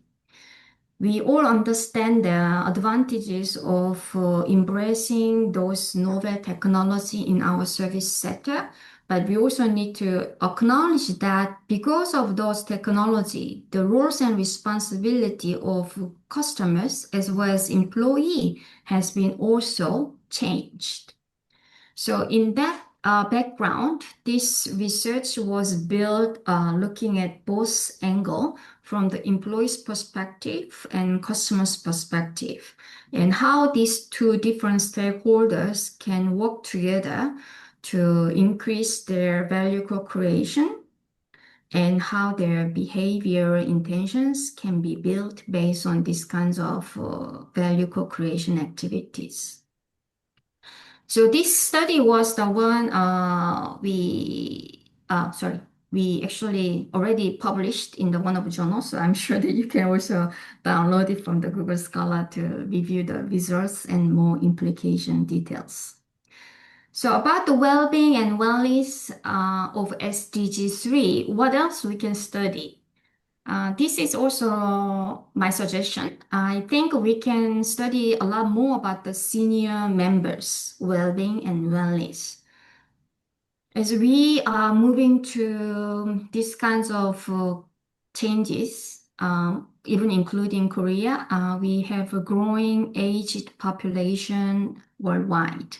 We all understand the advantages of embracing those novel technology in our service sector, but we also need to acknowledge that because of those technology, the roles and responsibility of customers as well as employee has been also changed. So in that background, this research was built looking at both angles from the employee's perspective and customer's perspective, and how these two different stakeholders can work together to increase their value co-creation and how their behavioral intentions can be built based on these kinds of value co-creation activities. So this study was the one we actually already published in the one of the journals. So I'm sure that you can also download it from the Google Scholar to review the results and more implication details. So about the well-being and wellness of SDG 3, what else we can study? This is also my suggestion. I think we can study a lot more about the senior members' well-being and wellness. As we are moving to these kinds of changes, even including Korea, we have a growing aged population worldwide.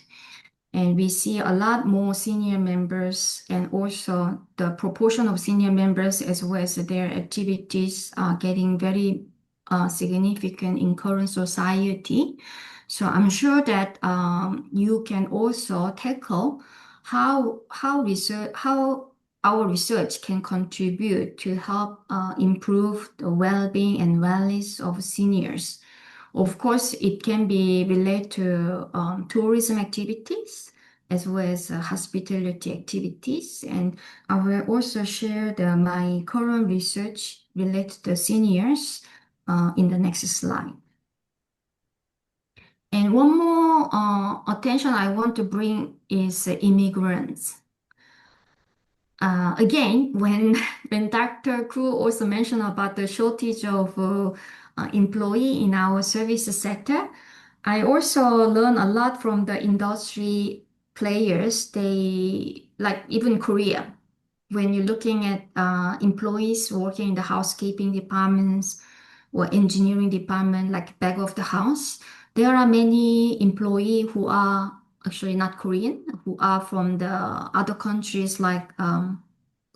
And we see a lot more senior members and also the proportion of senior members as well as their activities are getting very significant in current society. So I'm sure that you can also tackle how our research can contribute to help improve the well-being and wellness of seniors. Of course, it can be related to tourism activities as well as hospitality activities. And I will also share my current research related to seniors in the next slide. And one more attention I want to bring is immigrants. Again, when Dr. Koo also mentioned about the shortage of employee in our service sector, I also learned a lot from the industry players. They like even Korea. When you're looking at employees working in the housekeeping departments, or engineering department, like back of the house. There are many employees who are actually not Korean, who are from the other countries like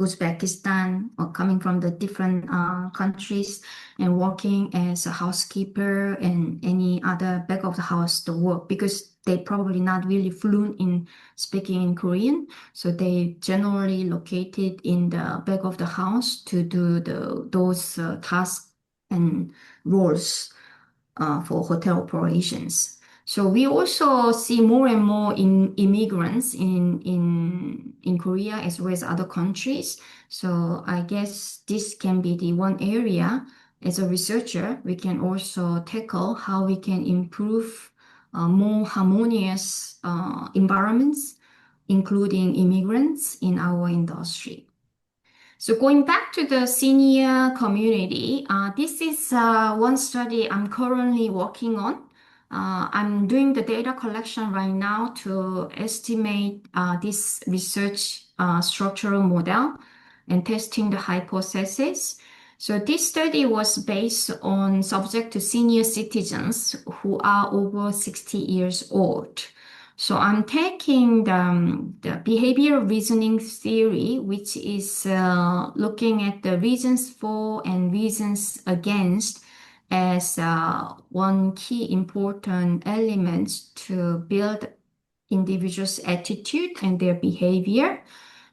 Uzbekistan or coming from the different countries and working as a housekeeper and any other back of the house the work because they probably not really fluent in speaking in Korean. So they generally located in the back of the house to do those tasks and roles for hotel operations. So we also see more and more immigrants in Korea as well as other countries. So I guess this can be the one area as a researcher we can also tackle how we can improve more harmonious environments, including immigrants in our industry. So going back to the senior community, this is one study I'm currently working on. I'm doing the data collection right now to estimate this research structural model and testing the hypothesis. So this study was based on subject to senior citizens who are over 60 years old. So I'm taking the behavioral reasoning theory, which is looking at the reasons for and reasons against as one key important element to build individuals' attitude and their behavior.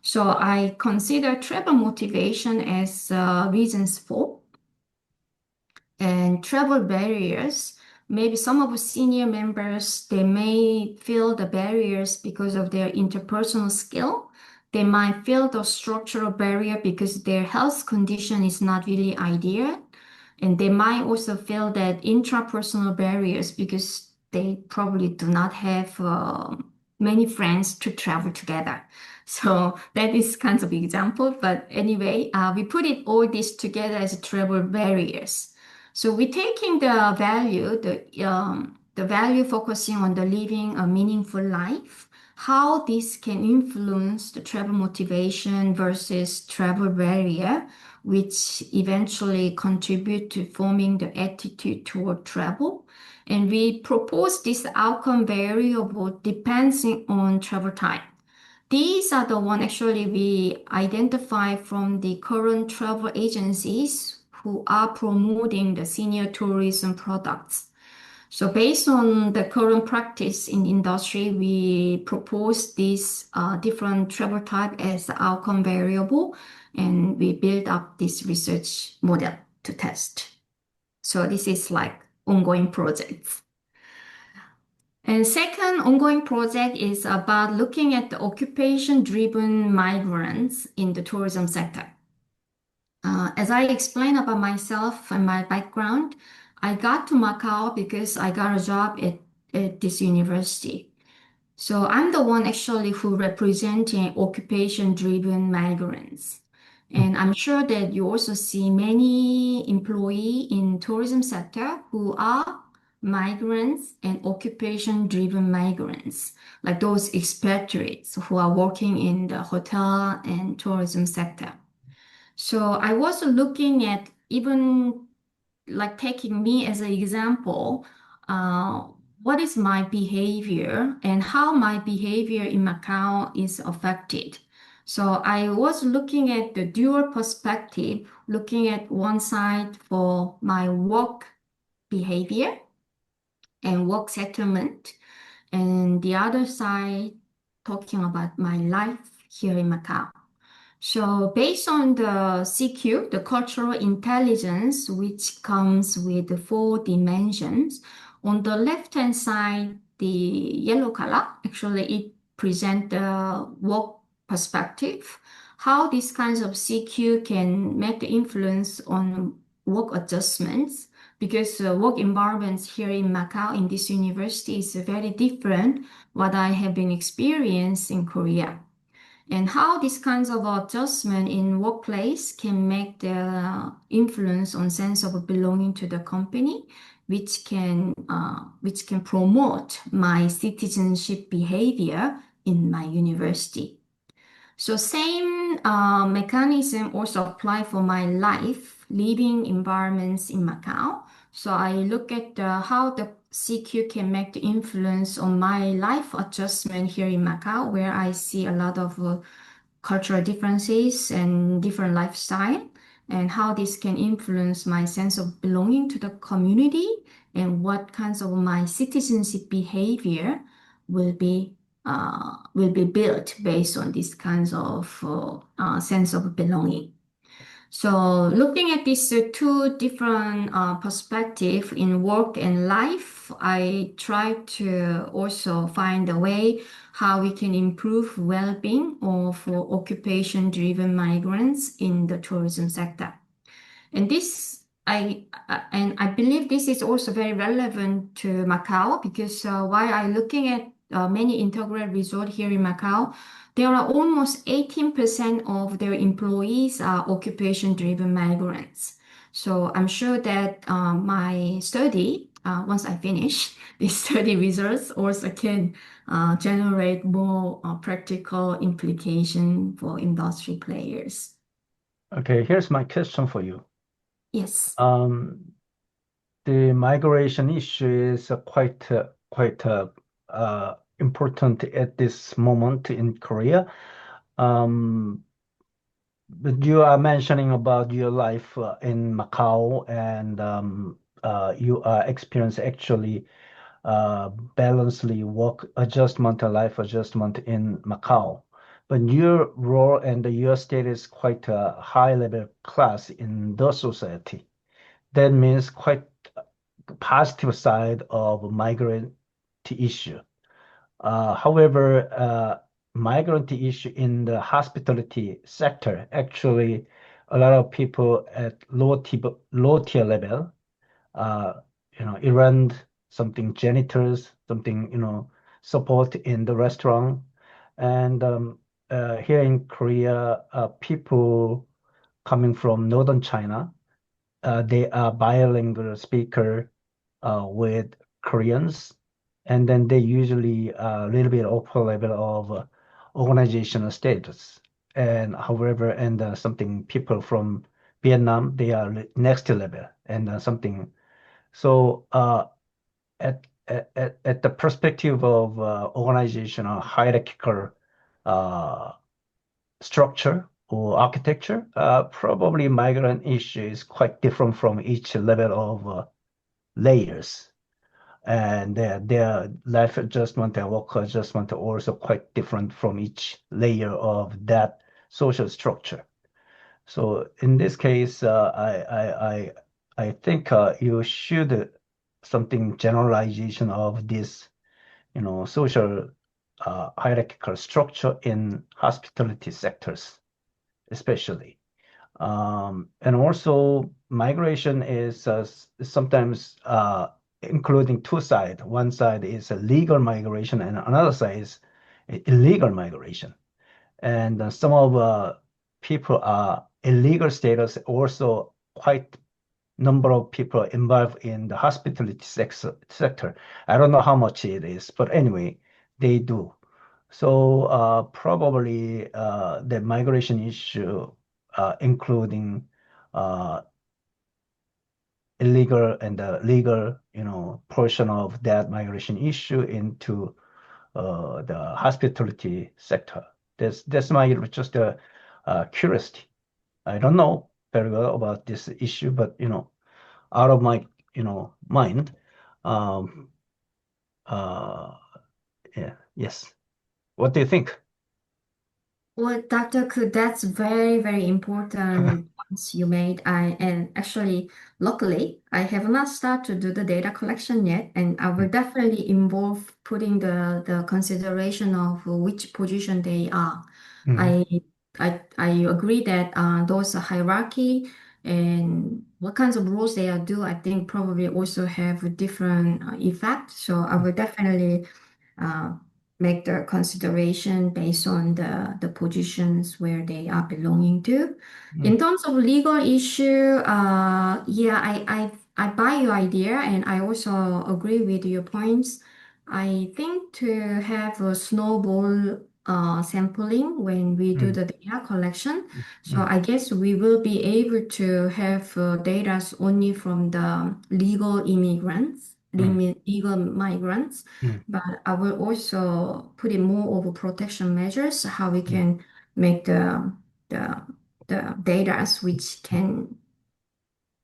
So I consider travel motivation as reasons for and travel barriers. Maybe some of the senior members, they may feel the barriers because of their interpersonal skill. They might feel the structural barrier because their health condition is not really ideal. And they might also feel that intrapersonal barriers because they probably do not have many friends to travel together. So that is kind of example. But anyway, we put it all this together as travel barriers. So we're taking the value focusing on the living a meaningful life, how this can influence the travel motivation versus travel barrier, which eventually contribute to forming the attitude toward travel. And we propose this outcome variable depending on travel type. These are the one actually we identify from the current travel agencies who are promoting the senior tourism products. So based on the current practice in the industry, we propose these different travel type as outcome variable, and we build up this research model to test. So this is like ongoing projects. And second ongoing project is about looking at the occupation-driven migrants in the tourism sector. As I explained about myself and my background, I got to Macau because I got a job at this university. So I'm the one actually who representing occupation-driven migrants. And I'm sure that you also see many employee in tourism sector who are migrants and occupation-driven migrants, like those expatriates who are working in the hotel and tourism sector. So I was looking at even like taking me as an example, uh, what is my behavior and how my behavior in Macau is affected. So I was looking at the dual perspective, looking at one side for my work behavior and work settlement, and the other side talking about my life here in Macau. So based on the CQ, the cultural intelligence, which comes with the four dimensions, on the left-hand side, the yellow color, actually it presents the work perspective, how these kinds of CQ can make the influence on work adjustments, because work environments here in Macau in this university is very different what I have been experienced in Korea and how these kinds of adjustment in workplace can make the influence on sense of belonging to the company, which can promote my citizenship behavior in my university. So same mechanism also apply for my life, living environments in Macau. So I look at how the CQ can make the influence on my life adjustment here in Macau, where I see a lot of cultural differences and different lifestyle, and how this can influence my sense of belonging to the community and what kinds of my citizenship behavior will be built based on these kinds of sense of belonging. So looking at these two different perspective in work and life, I try to also find a way how we can improve well-being of occupation-driven migrants in the tourism sector. And I believe this is also very relevant to Macau because while I looking at many integrated resort here in Macau, there are almost 18% of their employees are occupation-driven migrants. So I'm sure that my study, once I finish, this study results also can generate more practical implication for industry players. Okay, here's my question for you. Yes. Um, the migration issue is quite important at this moment in Korea. Um, but you are mentioning about your life in Macau, and you are experience actually balancedly work adjustment and life adjustment in Macau. But your role and your status quite a high level class in the society. That means quite positive side of migrant issue. However, migrant issue in the hospitality sector, actually, a lot of people at low tier level, uh, errand, something janitors, something, support in the restaurant. And here in Korea, people coming from northern China, they are bilingual speaker with Koreans, and then they usually a little bit upper level of organizational status. And however, and something people from Vietnam, they are next level and something. So at the perspective of organizational hierarchical uh, structure or architecture, probably migrant issue is quite different from each level of layers. And their life adjustment and work adjustment are also quite different from each layer of that social structure. So in this case, I think you should something generalization of this, social hierarchical structure in hospitality sectors, especially. And also migration is sometimes including two sides. One side is a legal migration and another side is illegal migration. And some of people are illegal status, also quite number of people involved in the hospitality sector. I don't know how much it is, but anyway, they do. So probably the migration issue, including uh, illegal and the legal, portion of that migration issue into the hospitality sector. That's my just curiosity. I don't know very well about this issue, but out of my mind. Um, uh, yeah, yes. What do you think? Well, Dr. Ku, that's very, very important points you made. And actually, luckily, I have not started to do the data collection yet, and I will definitely involve putting the consideration of which position they are. Mhm. I I agree that those hierarchy and what kinds of roles they are do, I think probably also have a different effect. So I will definitely uh, make the consideration based on the positions where they are belonging to. In Mhm. terms of legal issue, yeah, I buy your idea and I also agree with your points. I think to have a snowball sampling when we do mm, the data collection. So mm, I guess we will be able to have data only from the legal immigrants, mm, legal migrants, mm, but I will also put in more of a protection measures, how we mm, can make the the data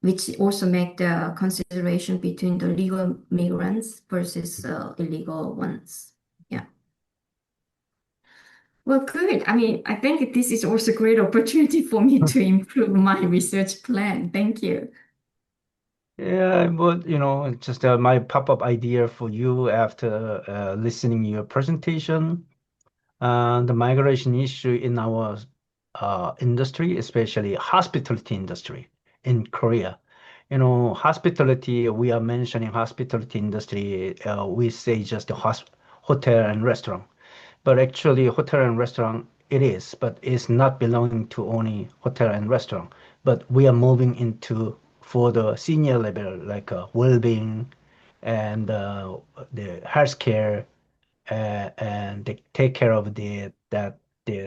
which also make the consideration between the legal migrants versus illegal ones. Yeah. Well, good. I mean, I think this is also a great opportunity for me mm. to improve my research plan. Thank you. Yeah, but just my pop-up idea for you after listening your presentation. The migration issue in our industry, especially hospitality industry in Korea. Hospitality, we are mentioning hospitality industry, we say just the hotel and restaurant. But actually, hotel and restaurant, it is, but it's not belonging to only hotel and restaurant. But we are moving into for the senior level, like well-being and the healthcare and they take care of the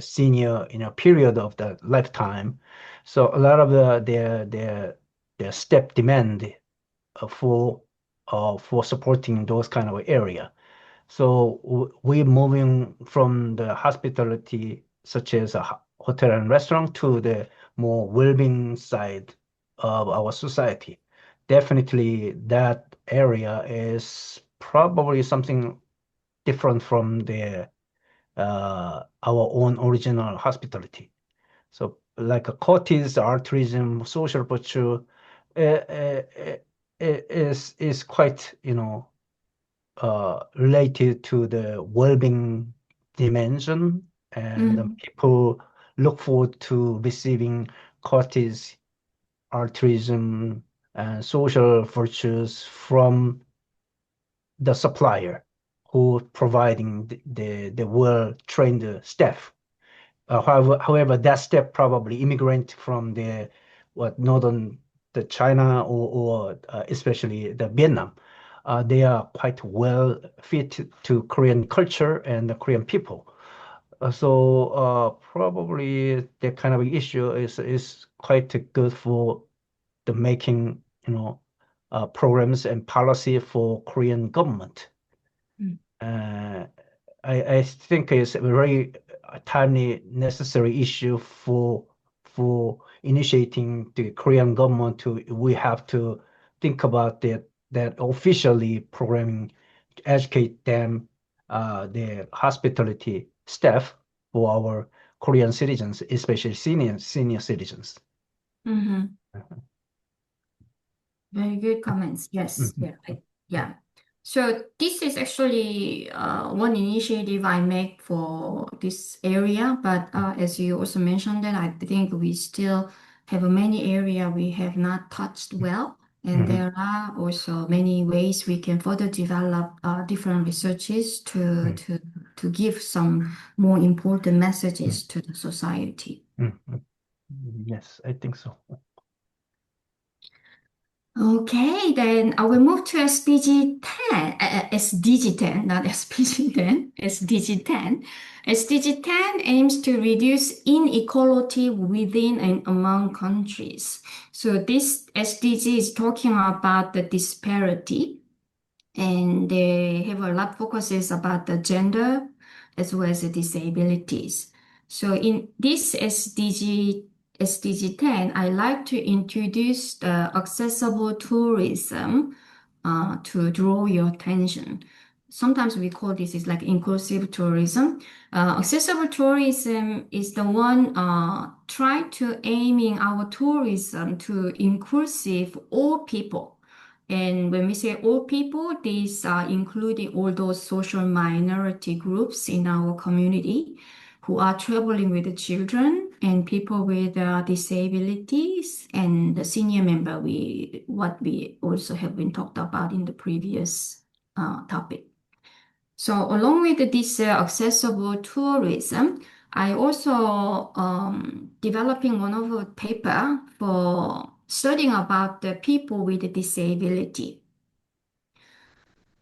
senior period of the lifetime. So a lot of their step demand uh, for for supporting those kind of area. So we're moving from the hospitality, such as a hotel and restaurant, to the more well-being side of our society. Definitely, that area is probably something different from our own original hospitality. So like a courtiers, art tourism, social virtue is quite, related to the well-being dimension, and Mhm. people look forward to receiving courtiers, art tourism, and social virtues from the supplier who providing the well-trained staff. However, that step probably immigrant from the what northern the China or especially the Vietnam, they are quite well fit to Korean culture and the Korean people. So probably that kind of issue is quite good for the making programs and policy for Korean government. Mm. Uh, I think it's a very timely, necessary issue for initiating the Korean government to. We have to think about that officially programming, educate them, the hospitality staff for our Korean citizens, especially senior citizens. Mhm. Very good comments. Yes. Mhm, Yeah. Yeah. So this is actually one initiative I make for this area, but as you also mentioned that I think we still have many area we have not touched well, and mhm, there are also many ways we can further develop different researches mhm, to give some more important mhm, messages to the society. mhm, mhm. Yes, I think so. Okay, then I will move to SDG 10, SDG 10, not SPG 10, SDG 10. SDG 10 aims to reduce inequality within and among countries. So this SDG is talking about the disparity, and they have a lot of focuses about the gender as well as the disabilities. So in this SDG 10, I like to introduce the accessible tourism to draw your attention. Sometimes we call this is like inclusive tourism. Accessible tourism is the one try to aiming our tourism to inclusive all people, and when we say all people, these are including all those social minority groups in our community who are traveling with the children and people with disabilities and the senior member, what we also have been talked about in the previous topic. So along with this accessible tourism, I also developing one of a paper for studying about the people with disability.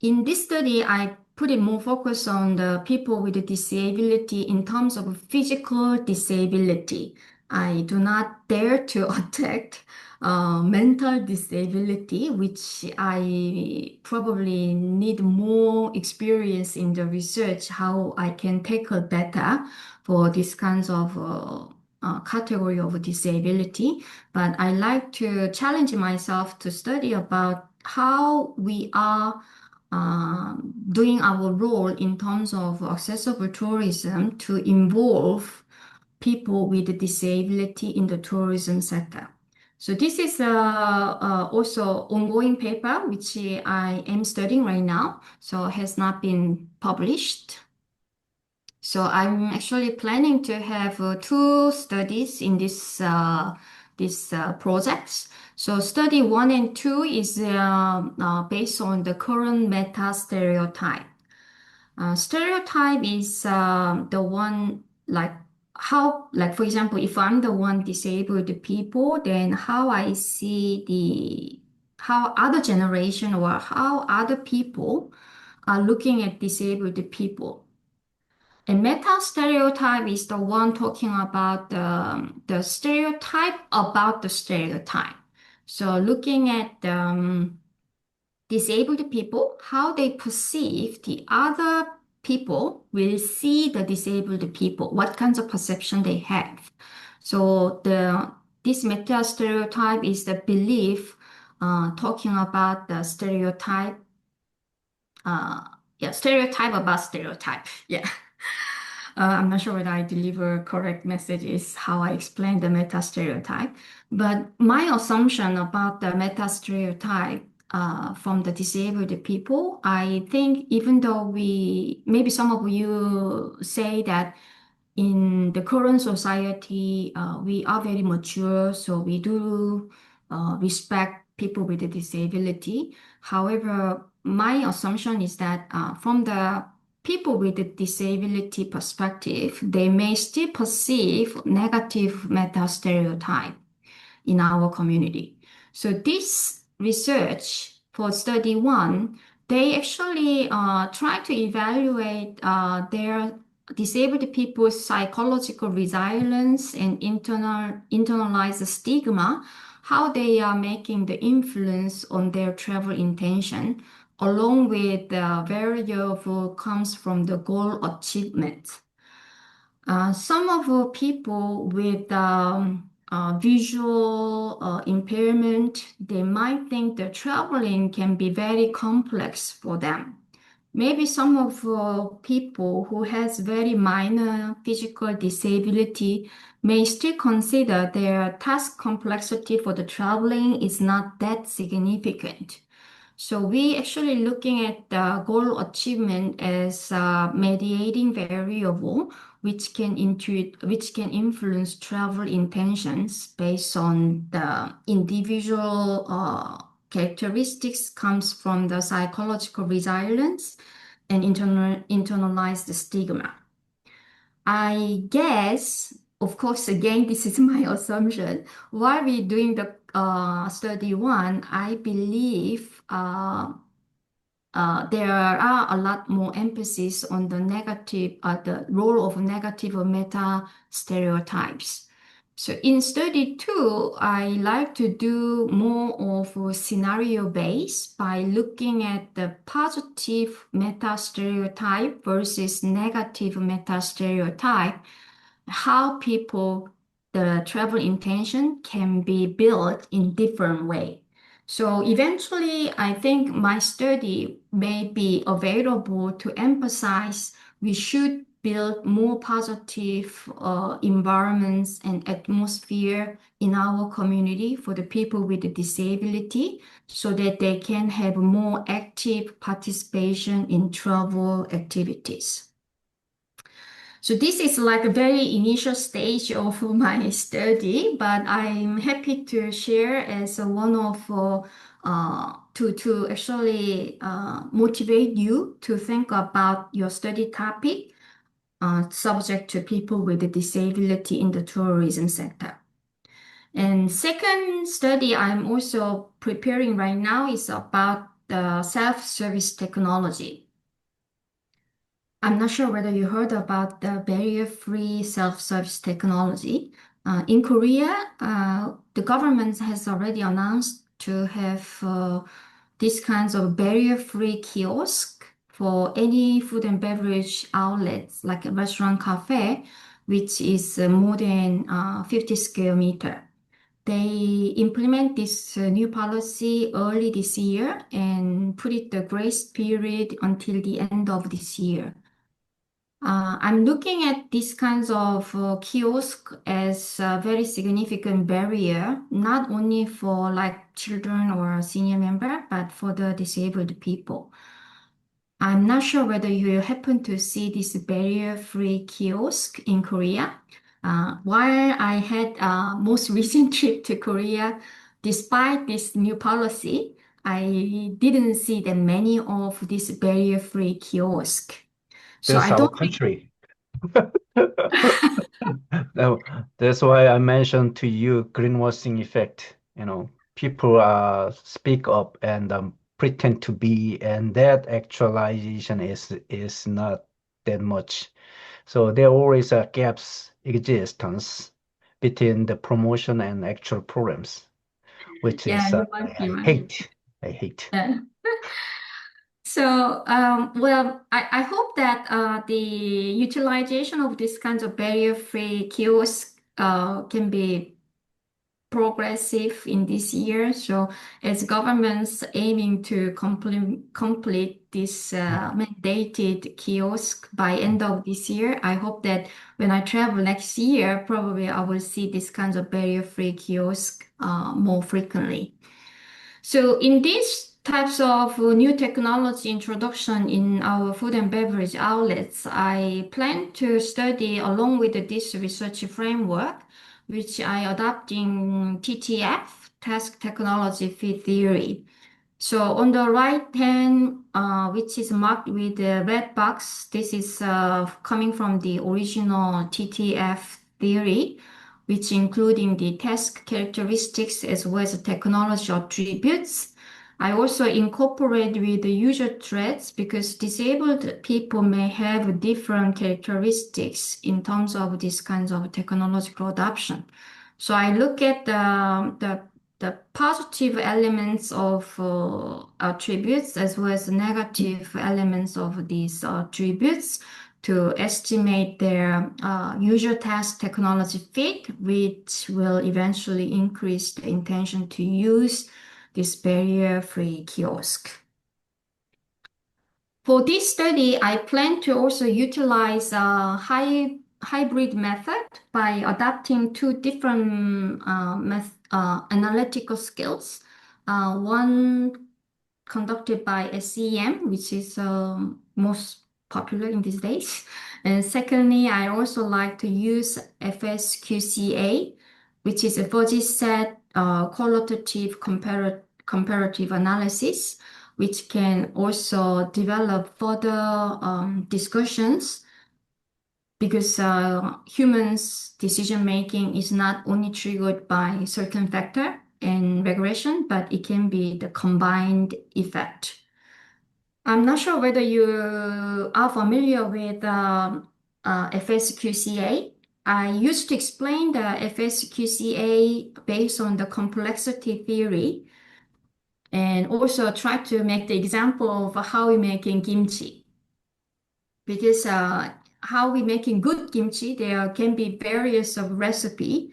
In this study, I putting more focus on the people with a disability in terms of physical disability. I do not dare to attack mental disability, which I probably need more experience in the research, how I can tackle better for this kinds of category of disability. But I like to challenge myself to study about how we are doing our role in terms of accessible tourism to involve people with disability in the tourism sector. So this is also ongoing paper which I am studying right now, so has not been published. So I'm actually planning to have two studies in this projects. So study one and two is based on the current meta stereotype. Stereotype is the one like how, like for example, if I'm the one disabled people, then how I see how other generation or how other people are looking at disabled people. A meta stereotype is the one talking about the stereotype about the stereotype. So looking at disabled people, how they perceive the other people will see the disabled people, what kinds of perception they have. So this meta stereotype is the belief talking about the stereotype, stereotype about stereotype. Yeah. I'm not sure whether I deliver correct messages, how I explain the meta stereotype. But my assumption about the meta stereotype from the disabled people, I think even though maybe some of you say that in the current society, we are very mature, so we do respect people with a disability. However, my assumption is that from the people with a disability perspective, they may still perceive negative meta stereotype in our community. So this research for study one, they actually try to evaluate their disabled people's psychological resilience and internalized stigma, how they are making the influence on their travel intention, along with the variable comes from the goal achievement. Some of the people with visual impairment, they might think that traveling can be very complex for them. Maybe some of people who has very minor physical disability may still consider their task complexity for the traveling is not that significant. So we actually looking at the goal achievement as a mediating variable, which can influence travel intentions based on the individual characteristics comes from the psychological resilience and internalized stigma. I guess, of course, again, this is my assumption. While we're doing the study one, I believe there are a lot more emphasis on the role of negative or meta stereotypes. So in study two, I like to do more of a scenario based by looking at the positive meta stereotype versus negative meta stereotype, how the travel intention can be built in different way. So eventually, I think my study may be available to emphasize we should build more positive environments and atmosphere in our community for the people with a disability so that they can have more active participation in travel activities. So this is like a very initial stage of my study, but I'm happy to share as one of to actually motivate you to think about your study topic subject to people with a disability in the tourism sector. And second study I'm also preparing right now is about the self-service technology. I'm not sure whether you heard about the barrier-free self-service technology. In Korea, the government has already announced to have these kinds of barrier-free kiosk for any food and beverage outlets, like a restaurant cafe, which is more than 50 square meter. They implement this new policy early this year and put it the grace period until the end of this year. I'm looking at these kinds of kiosk as a very significant barrier, not only for like children or senior member, but for the disabled people. I'm not sure whether you happen to see this barrier-free kiosk in Korea. While I had a most recent trip to Korea, despite this new policy, I didn't see that many of these barrier-free kiosk. So That's I our don't think. country. No, that's why I mentioned to you greenwashing effect. People speak up and pretend to be, and that actualization is not that much. So there always gaps existence between the promotion and actual programs, which Yeah, is you I might be right. hate. I hate. Yeah. So, well, I hope that the utilization of this kinds of barrier-free kiosks can be progressive in this year. So, as governments aiming to complete this mandated kiosk by end of this year, I hope that when I travel next year, probably I will see these kinds of barrier-free kiosk more frequently. So in these types of new technology introduction in our food and beverage outlets, I plan to study along with this research framework, which I adopt in TTF, Task Technology Fit Theory. So on the right hand, which is marked with the red box, this is coming from the original TTF theory, which including the task characteristics as well as technology attributes. I also incorporate with the user traits because disabled people may have different characteristics in terms of these kinds of technological adoption. So I look at the positive elements of attributes as well as negative elements of these attributes to estimate their user task technology fit, which will eventually increase the intention to use this barrier-free kiosk. For this study, I plan to also utilize a hybrid method by adapting two different analytical skills. One conducted by SEM, which is most popular in these days. And secondly, I also like to use FSQCA, which is a fuzzy set qualitative comparative analysis, which can also develop further discussions because humans' decision making is not only triggered by certain factor and regression, but it can be the combined effect. I'm not sure whether you are familiar with FSQCA. I used to explain the FSQCA based on the complexity theory and also try to make the example of how we making kimchi. Because how we making good kimchi, there can be various of recipe.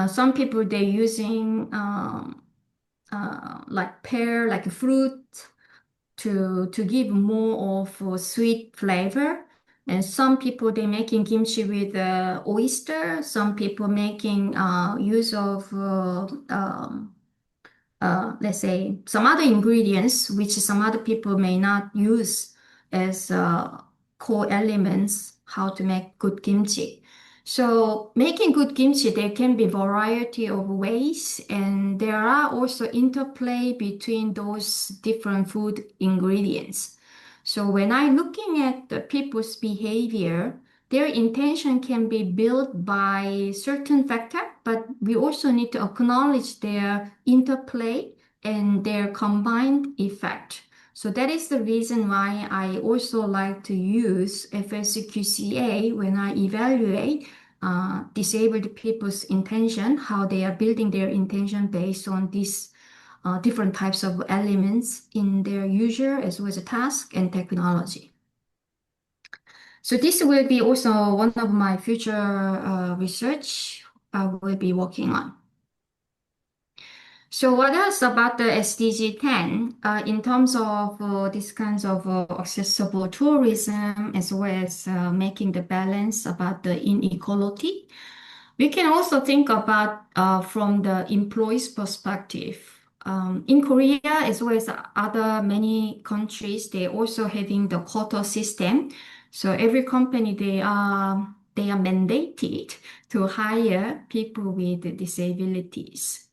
Some people they're using like pear, like a fruit to give more of a sweet flavor. And some people they making kimchi with oyster. Some people making use of let's say some other ingredients which some other people may not use as core elements how to make good kimchi. So making good kimchi, there can be variety of ways, and there are also interplay between those different food ingredients. So when I'm looking at the people's behavior, their intention can be built by certain factor, but we also need to acknowledge their interplay and their combined effect. So that is the reason why I also like to use FSQCA when I evaluate disabled people's intention, how they are building their intention based on these different types of elements in their user as well as task and technology. So this will be also one of my future research I will be working on. So what else about the SDG 10 in terms of these kinds of accessible tourism as well as making the balance about the inequality? We can also think about from the employee's perspective. In Korea, as well as other many countries, they also having the quota system. So every company they are mandated to hire people with disabilities.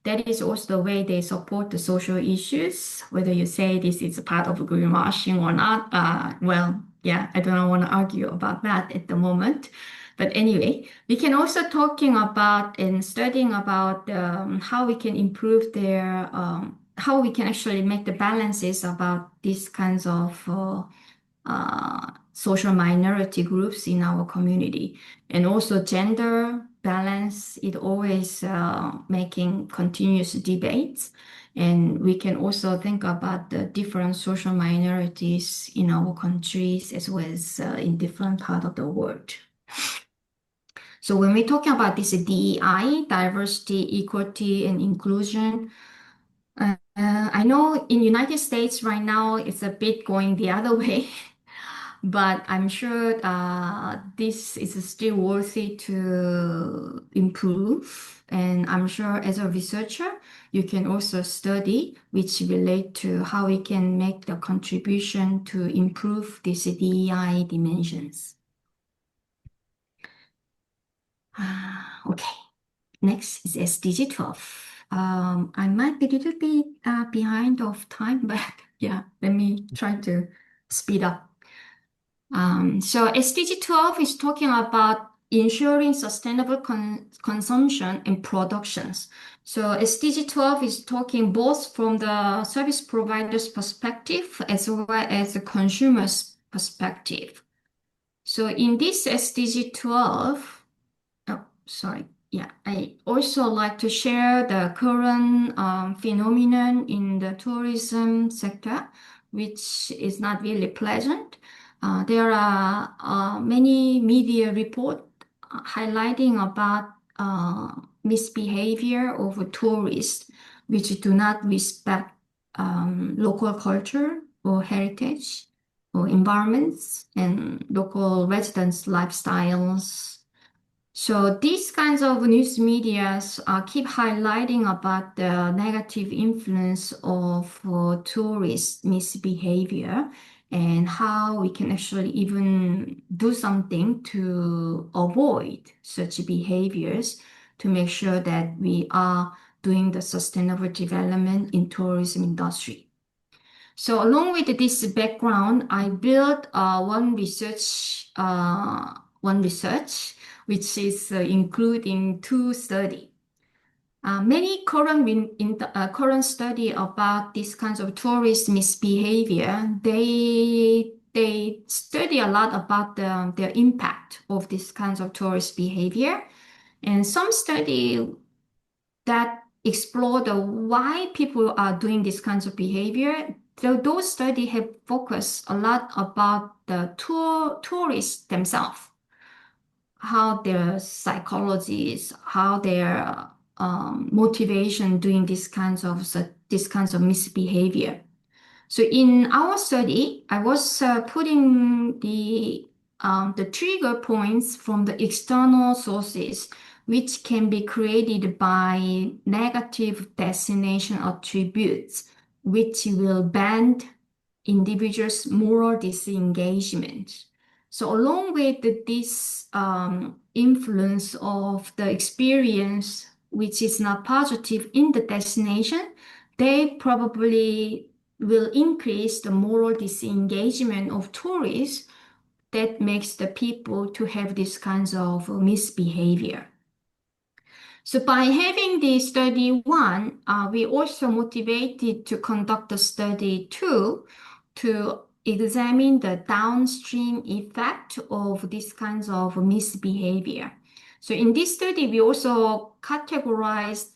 That is also the way they support the social issues. Whether you say this is part of greenwashing or not, well, yeah, I don't want to argue about that at the moment. But anyway, we can also talking about and studying about how we can improve how we can actually make the balances about these kinds of social minority groups in our community. And also gender balance, it always making continuous debates. And we can also think about the different social minorities in our countries as well as in different part of the world. So when we're talking about this DEI, diversity, equity, and inclusion, I know in United States right now it's a bit going the other way, but I'm sure this is still worthy to improve. And I'm sure as a researcher, you can also study which relate to how we can make the contribution to improve these DEI dimensions. Okay, next is SDG 12. I might be a little bit behind of time, but yeah, let me try to speed up. So SDG 12 is talking about ensuring sustainable consumption and productions. So SDG 12 is talking both from the service provider's perspective as well as the consumer's perspective. So in this SDG 12, oh, sorry. Yeah, I also like to share the current phenomenon in the tourism sector, which is not really pleasant. There are many media reports highlighting about misbehavior of tourists, which do not respect local culture or heritage or environments and local residents' lifestyles. So these kinds of news medias keep highlighting about the negative influence of tourist misbehavior and how we can actually even do something to avoid such behaviors to make sure that we are doing the sustainable development in tourism industry. So along with this background, I built one research which is including two studies. Many current study about these kinds of tourist misbehavior, they study a lot about the impact of these kinds of tourist behavior, and some study that explore the why people are doing these kinds of behavior. So those studies have focused a lot about the tourists themselves, how their psychology is, how their motivation doing these kinds of misbehavior. So in our study, I was putting the trigger points from the external sources, which can be created by negative destination attributes, which will bend individuals' moral disengagement. So along with this influence of the experience, which is not positive in the destination, they probably will increase the moral disengagement of tourists that makes the people to have these kinds of misbehavior. So by having the study one, we also motivated to conduct the study two to examine the downstream effect of these kinds of misbehavior. So in this study, we also categorized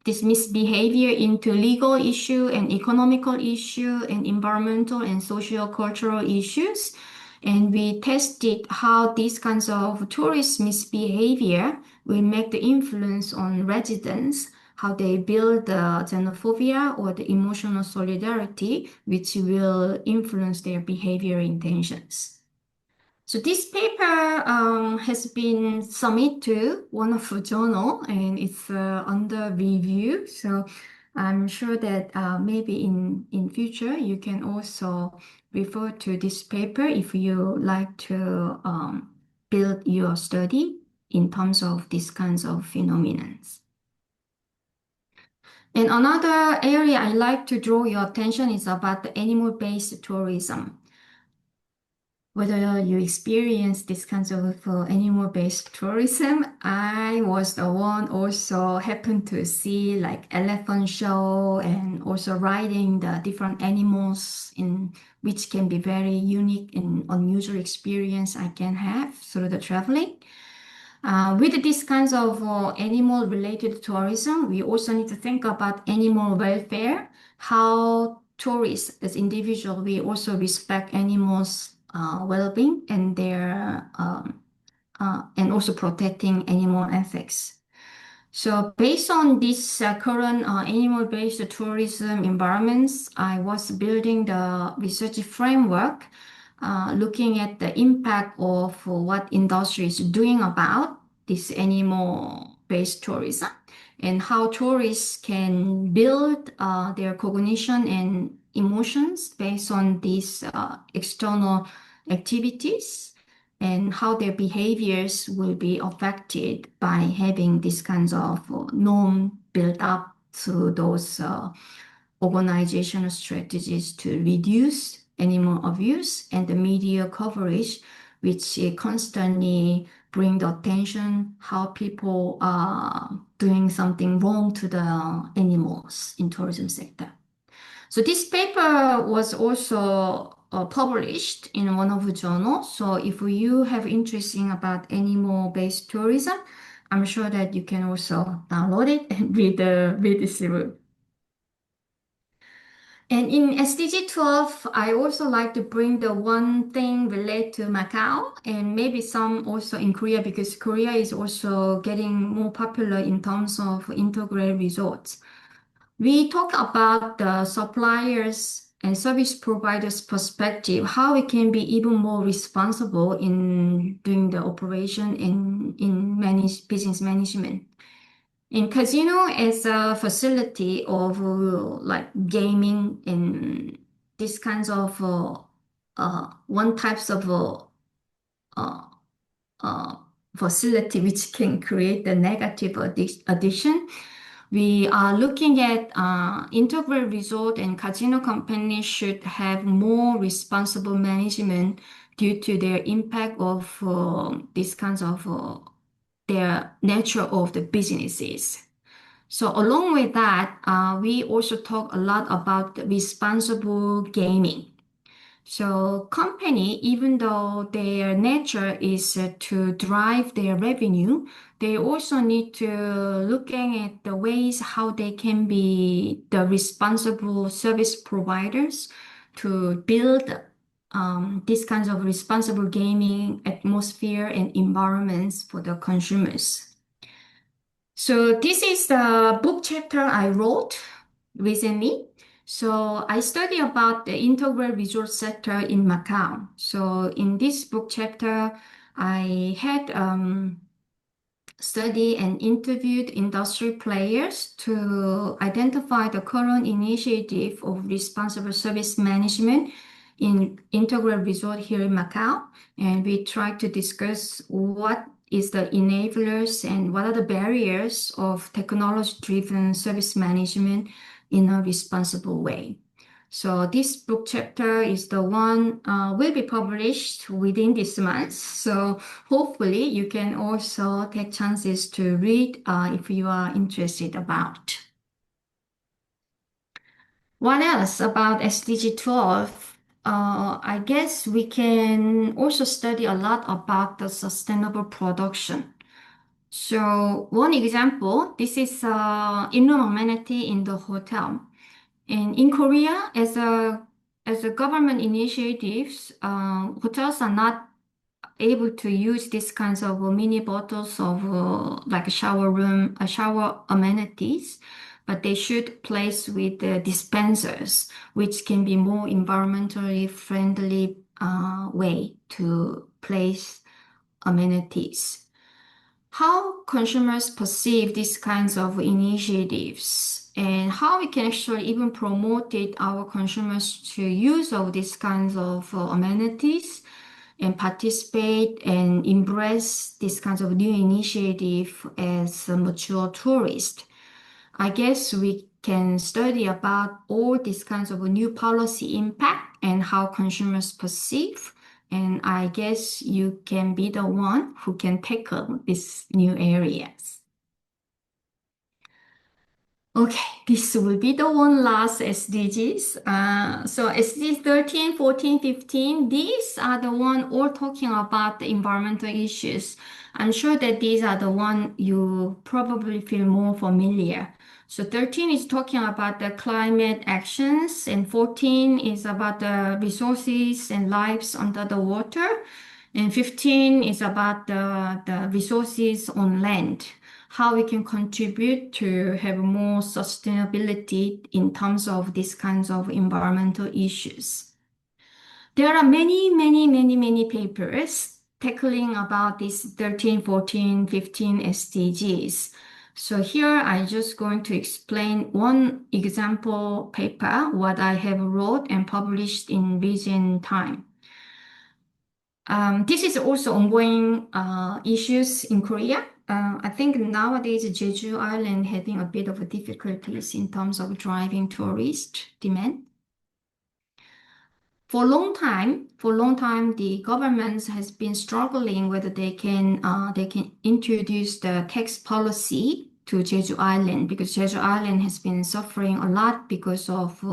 this misbehavior into legal issue and economical issue and environmental and social cultural issues. And we tested how these kinds of tourist misbehavior will make the influence on residents, how they build the xenophobia or the emotional solidarity, which will influence their behavior intentions. So this paper has been submitted to one of the journal and it's under review. So I'm sure that maybe in future you can also refer to this paper if you like to build your study in terms of these kinds of phenomena. And another area I like to draw your attention is about the animal-based tourism. Whether you experience this kinds of animal-based tourism, I was the one also happened to see like elephant show and also riding the different animals in which can be very unique and unusual experience I can have through the traveling. With these kinds of animal-related tourism, we also need to think about animal welfare, how tourists as individuals, we also respect animals' well-being and their and also protecting animal ethics. So based on this current animal-based tourism environments, I was building the research framework, looking at the impact of what industry is doing about this animal-based tourism and how tourists can build their cognition and emotions based on these external activities and how their behaviors will be affected by having these kinds of norm built up through those organizational strategies to reduce animal abuse and the media coverage, which constantly bring the attention how people are doing something wrong to the animals in tourism sector. So this paper was also published in one of the journals. So if you have interest in about animal-based tourism, I'm sure that you can also download it and read this through. And in SDG 12, I also like to bring the one thing related to Macau and maybe some also in Korea because Korea is also getting more popular in terms of integrated resorts. We talk about the suppliers and service providers' perspective, how we can be even more responsible in doing the operation in business management. In casino as a facility of like gaming and these kinds of one types of uh, uh, facility which can create the negative addiction. We are looking at integrated resort and casino companies should have more responsible management due to their impact of these kinds of their nature of the businesses. So along with that, we also talk a lot about responsible gaming. So company, even though their nature is to drive their revenue, they also need to looking at the ways how they can be the responsible service providers to build these kinds of responsible gaming atmosphere and environments for the consumers. So this is the book chapter I wrote recently. So I study about the integral resort sector in Macau. So in this book chapter, I had studied and interviewed industry players to identify the current initiative of responsible service management in integral resort here in Macau. And we tried to discuss what is the enablers and what are the barriers of technology-driven service management in a responsible way. So this book chapter is the one will be published within this month. So hopefully you can also take chances to read if you are interested about. What else about SDG 12? I guess we can also study a lot about the sustainable production. So one example, this is in-room amenity in the hotel. And in Korea, as a government initiatives, hotels are not able to use these kinds of mini bottles of like a shower room, shower amenities, but they should place with the dispensers, which can be more environmentally friendly way to place amenities. How consumers perceive these kinds of initiatives and how we can actually even promote it our consumers to use of these kinds of amenities and participate and embrace these kinds of new initiative as a mature tourist. I guess we can study about all these kinds of new policy impact and how consumers perceive. And I guess you can be the one who can tackle these new areas. Okay, this will be the one last SDGs. So SDGs 13, 14, 15, these are the one all talking about the environmental issues. I'm sure that these are the one you probably feel more familiar. So 13 is talking about the climate actions and 14 is about the resources and lives under the water. And 15 is about the resources on land, how we can contribute to have more sustainability in terms of these kinds of environmental issues. There are many papers tackling about these 13, 14, 15 SDGs. So here I'm just going to explain one example paper, what I have wrote and published in recent time. This is also ongoing issues in Korea. I think nowadays Jeju Island having a bit of difficulties in terms of driving tourist demand. For a long time, the government has been struggling whether they can introduce the tax policy to Jeju Island because Jeju Island has been suffering a lot because of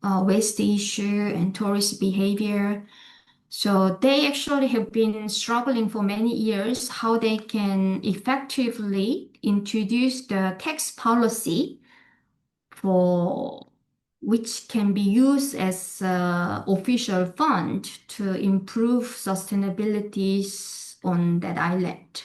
waste issue and tourist behavior. So they actually have been struggling for many years how they can effectively introduce the tax policy for which can be used as official fund to improve sustainability on that island.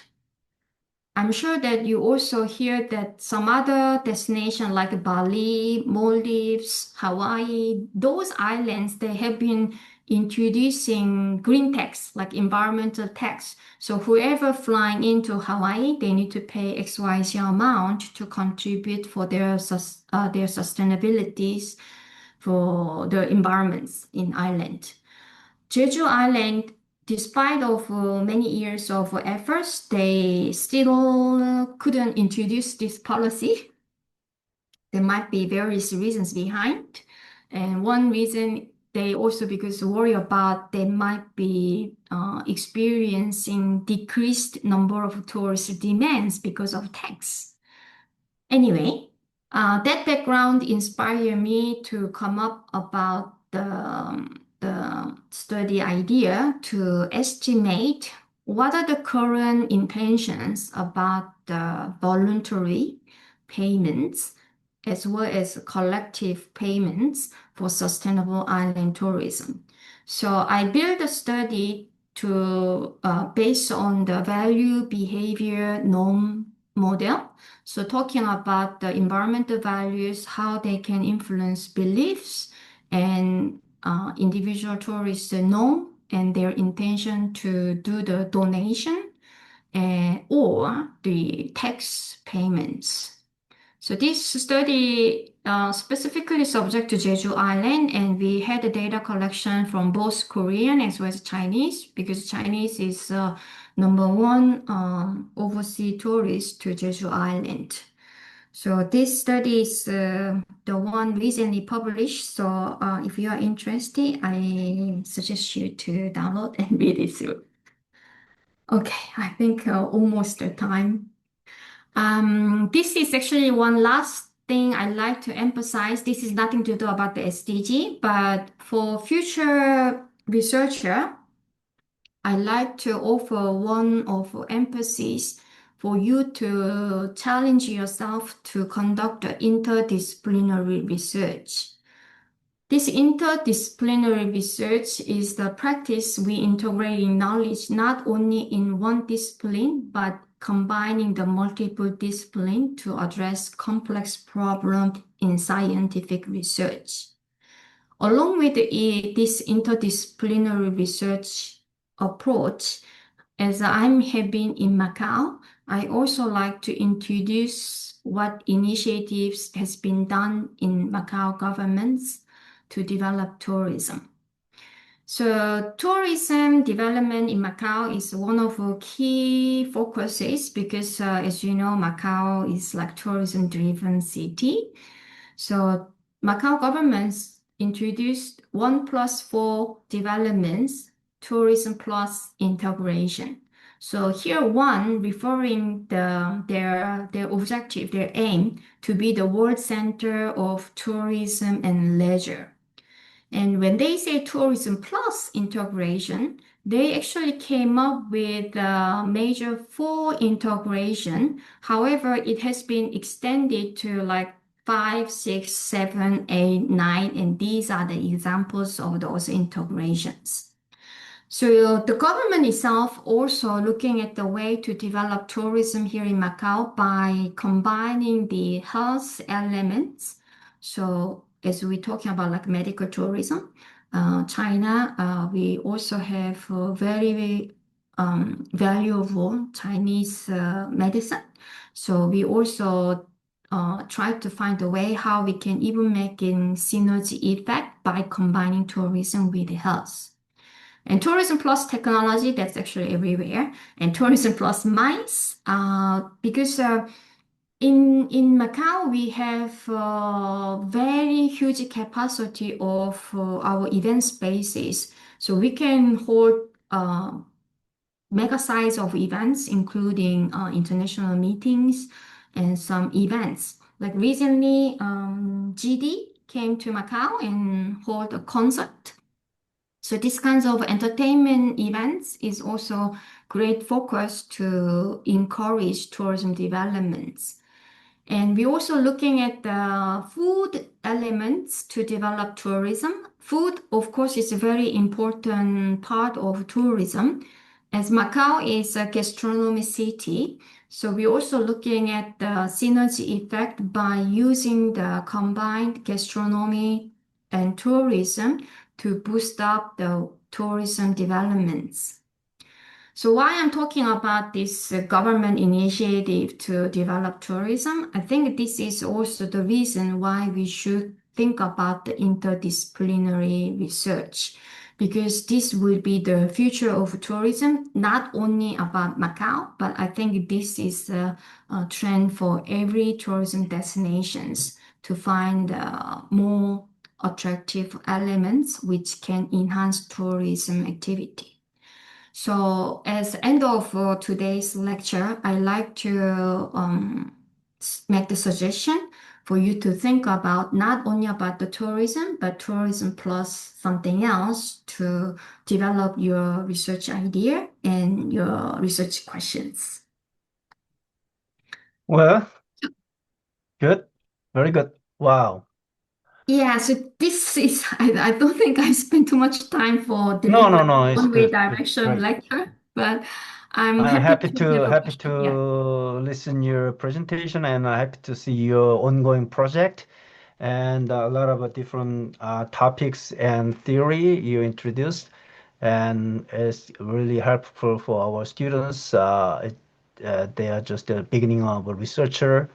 I'm sure that you also hear that some other destination like Bali, Maldives, Hawaii, those islands, they have been introducing green tax, like environmental tax. So whoever flying into Hawaii, they need to pay XYZ amount to contribute for their sustainabilities for the environments in island. Jeju Island, despite of many years of efforts, they still couldn't introduce this policy. There might be various reasons behind. And one reason they also because worry about they might be experiencing decreased number of tourist demands because of tax. Anyway, that background inspired me to come up about the study idea to estimate what are the current intentions about the voluntary payments as well as collective payments for sustainable island tourism. So I built a study to based on the value behavior norm model. So talking about the environmental values, how they can influence beliefs and individual tourists know and their intention to do the donation or the tax payments. So this study specifically subject to Jeju Island, and we had the data collection from both Korean as well as Chinese, because Chinese is number one overseas tourist to Jeju Island. So this study is the one recently published. So if you are interested, I suggest you to download and read it through. Okay, I think almost the time. This is actually one last thing I like to emphasize. This is nothing to do about the SDG, but for future researcher, I like to offer one of emphasis for you to challenge yourself to conduct interdisciplinary research. This interdisciplinary research is the practice we integrating knowledge not only in one discipline, but combining the multiple discipline to address complex problems in scientific research. Along with this interdisciplinary research approach, as I'm have been in Macau, I also like to introduce what initiatives has been done in Macau governments to develop tourism. So tourism development in Macau is one of our key focuses because, as you know, Macau is like tourism-driven city. So Macau governments introduced 1+4 developments, tourism plus integration. So here one referring their objective, their aim to be the world center of tourism and leisure. And when they say tourism plus integration, they actually came up with a major four integration. However, it has been extended to like 5, 6, 7, 8, 9, and these are the examples of those integrations. So the government itself also looking at the way to develop tourism here in Macau by combining the health elements. So as we're talking about like medical tourism, China, we also have very valuable Chinese medicine. So we also try to find a way how we can even make in synergy effect by combining tourism with health. And tourism plus technology, that's actually everywhere. And tourism plus mines, because in Macau, we have very huge capacity of our event spaces. So we can hold mega size of events, including international meetings and some events. Like recently, GD came to Macau and hold a concert. So this kinds of entertainment events is also great focus to encourage tourism developments. And we're also looking at the food elements to develop tourism. Food, of course, is a very important part of tourism, as Macau is a gastronomy city. So we're also looking at the synergy effect by using the combined gastronomy and tourism to boost up the tourism developments. So why I'm talking about this government initiative to develop tourism, I think this is also the reason why we should think about the interdisciplinary research, because this will be the future of tourism, not only about Macau, but I think this is a trend for every tourism destinations to find more attractive elements which can enhance tourism activity. So as end of today's lecture, I like to make the suggestion for you to think about not only about the tourism, but tourism plus something else to develop your research idea and your research questions. Well, good. Very good. Wow. Yeah, so this is, I don't think I spent too much time for No, no, delivering no, it's one-way good. Good. direction Great. lecture, but I'm I'm happy to have a happy question. Yeah. to listen your presentation, and I'm happy to see your ongoing project and a lot of different topics and theory you introduced, and it's really helpful for our students. They are just the beginning of a researcher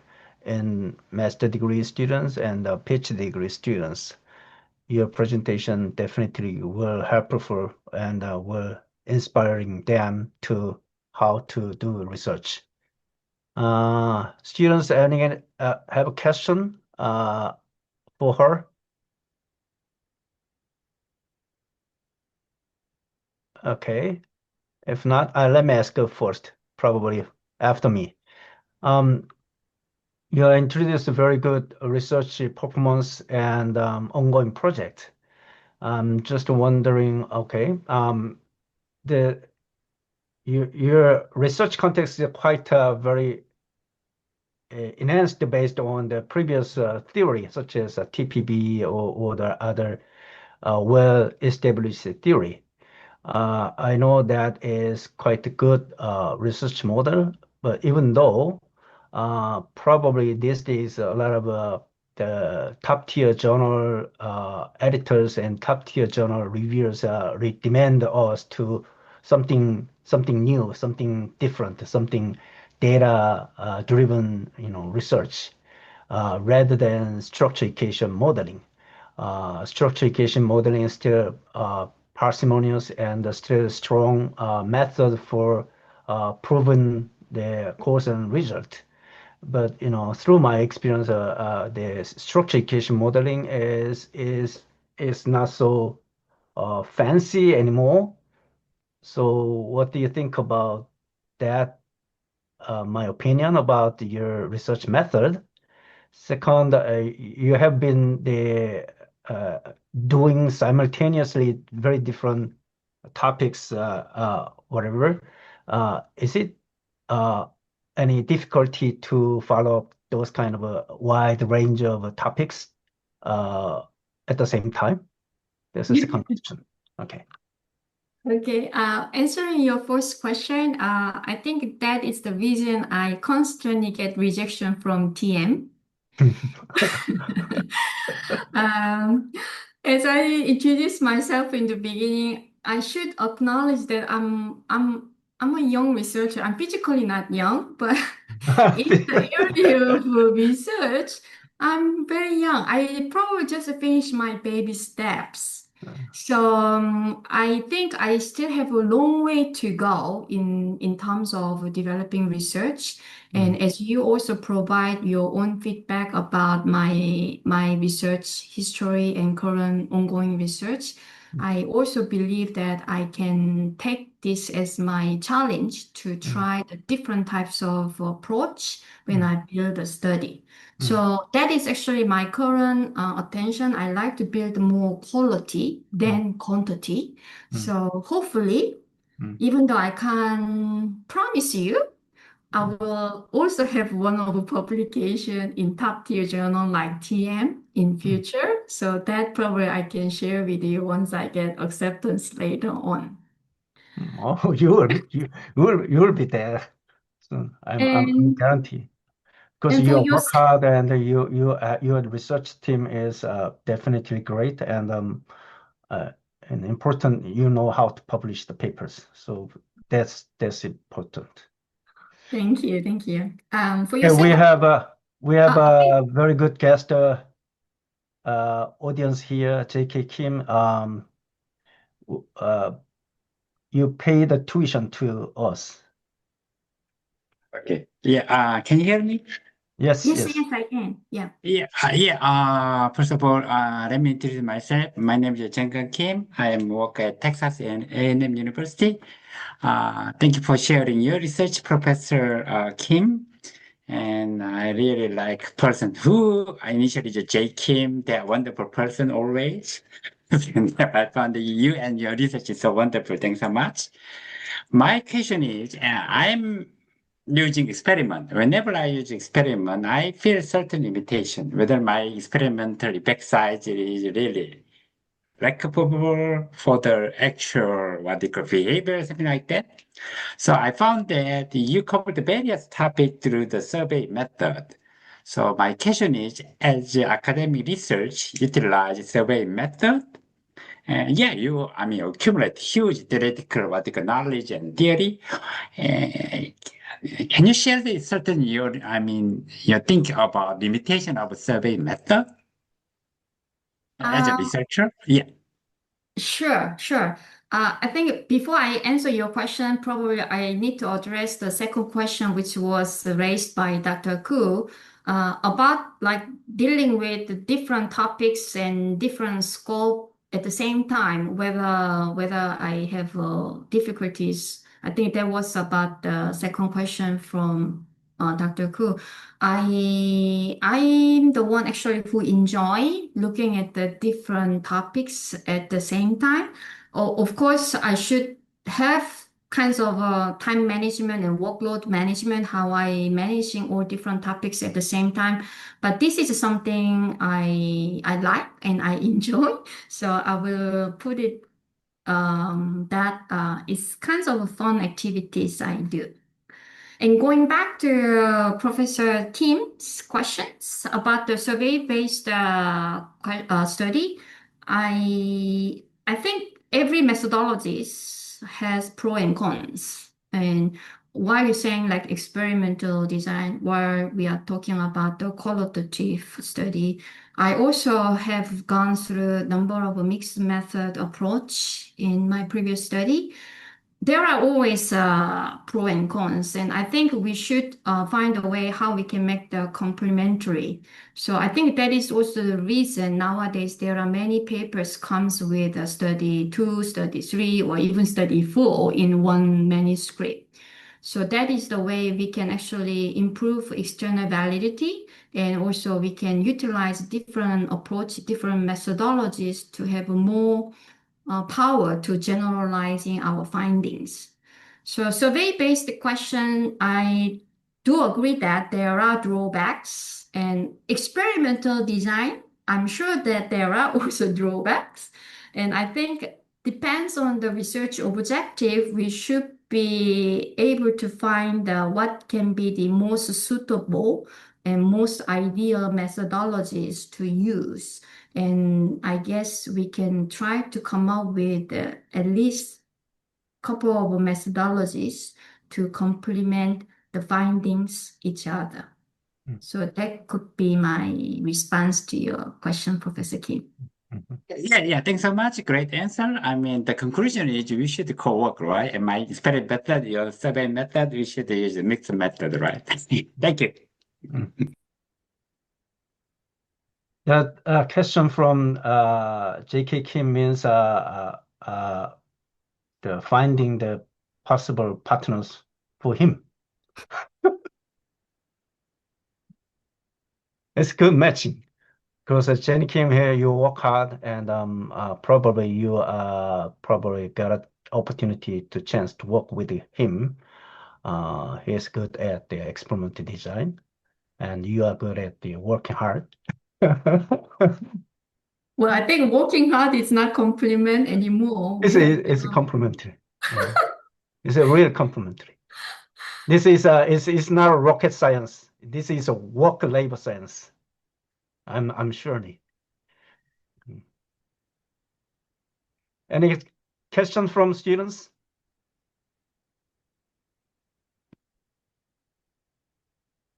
and master degree students and PhD degree students. Your presentation definitely will helpful and will inspiring them to how to do research. Students any have a question for her? Okay. If not, let me ask her first, probably after me. Um, you introduced a very good research performance and ongoing project. I'm just wondering, okay, the your research context is quite very enhanced based on the previous theory, such as TPB or the other well-established theory. I know that is quite a good research model, but even though probably these days a lot of the top tier journal editors and top tier journal reviewers demand us to something new, something different, something data driven, research rather than structuration modeling. Structuration modeling is still parsimonious and still strong method for proving the cause and result. But through my experience, the structuration modeling is not so fancy anymore. So, what do you think about that? My opinion about your research method. Second, you have been uh, doing simultaneously very different topics, whatever. Is it uh, any difficulty to follow those kind of a wide range of topics uh, at the same time? That's the second question. Okay. Okay, answering your first question, I think that is the reason I constantly get rejection from TM. Um, as I introduced myself in the beginning, I should acknowledge that I'm a young researcher. I'm physically not young, but in the area of research, I'm very young. I probably just finished my baby steps. So I think I still have a long way to go in terms of developing research. Mm, And as you also provide your own feedback about my research history and current ongoing research, I also believe that I can take this as my challenge to mm, try the different types of approach when mm, I build a study. mm, So that is actually my current attention. I like to build more quality mm, than quantity. mm, So hopefully, mm, even though I can't promise you, I mm, will also have one of a publication in top tier journal like TM in mm. future. So that probably I can share with you once I get acceptance later on. Oh, you will be there soon. I'm And guarantee because and for your your work hard and your research team is definitely great uh, and important. You know how to publish the papers, so that's important. thank you, thank you. For your Okay, we second, have okay. a very good guest audience here, J.K. Kim. Uh, you pay the tuition to us. Okay. Yeah. Can you hear me? Yes, Yes, yes. yes, I can. Yeah. Yeah. Yeah. First of all, let me introduce myself. My name is Jungkook Kim. I am work at Texas and A&M University. Thank you for sharing your research, Professor Kim. And I really like person who initially the J Kim. They're wonderful person always. And I found you and your research is so wonderful. Thanks so much. My question is, I'm using experiment. Whenever I use experiment, I feel certain limitation, whether my experimental effect size is really replicable for the actual what they call behavior, something like that. So I found that you covered various topics through the survey method. So my question is, as academic research utilize survey method, yeah, I mean, accumulate huge theoretical what you call knowledge and theory. Uh, can you share the certain your think about limitation of survey method as a Um, researcher? Yeah. sure, sure. I think before I answer your question, probably I need to address the second question, which was raised by Dr. Koo, about like dealing with the different topics and different scope at the same time, whether I have difficulties. I think that was about the second question from Dr. Koo. I'm the one actually who enjoy looking at the different topics at the same time. Of course, I should have kinds of time management and workload management, how I managing all different topics at the same time. But this is something I like and I enjoy. So I will put it that it's kinds of fun activities I do. And going back to Professor Tim's questions about the survey-based study, I think every methodology has pro and cons. And while you're saying like experimental design, while we are talking about the qualitative study, I also have gone through a number of a mixed method approach in my previous study. There are always pro and cons, and I think we should find a way how we can make the complementary. So I think that is also the reason nowadays there are many papers comes with a study 2, study 3, or even study 4 in one manuscript. So that is the way we can actually improve external validity, and also we can utilize different approach, different methodologies to have a more power to generalizing our findings. So survey-based question, I do agree that there are drawbacks, and experimental design, I'm sure that there are also drawbacks. And I think depends on the research objective, we should be able to find what can be the most suitable and most ideal methodologies to use. And I guess we can try to come up with at least a couple of methodologies to complement the findings each other. So that could be my response to your question, Professor Kim. Yeah, thanks so much. Great answer. I mean, the conclusion is we should co-work, right? And my experiment method, your survey method, we should use a mixed method, right? Thank you. That question from J.K. Kim means the finding the possible partners for him. It's good matching because Jenny Kim here, you work hard and probably you probably got an opportunity to chance to work with him. He's good at the experimental design, and you are good at the working hard. Well, I think working hard is not compliment anymore. It's complementary. Yeah. It's a real complementary. This is it's not rocket science. This is a work labor science. I'm sure. Any questions from students?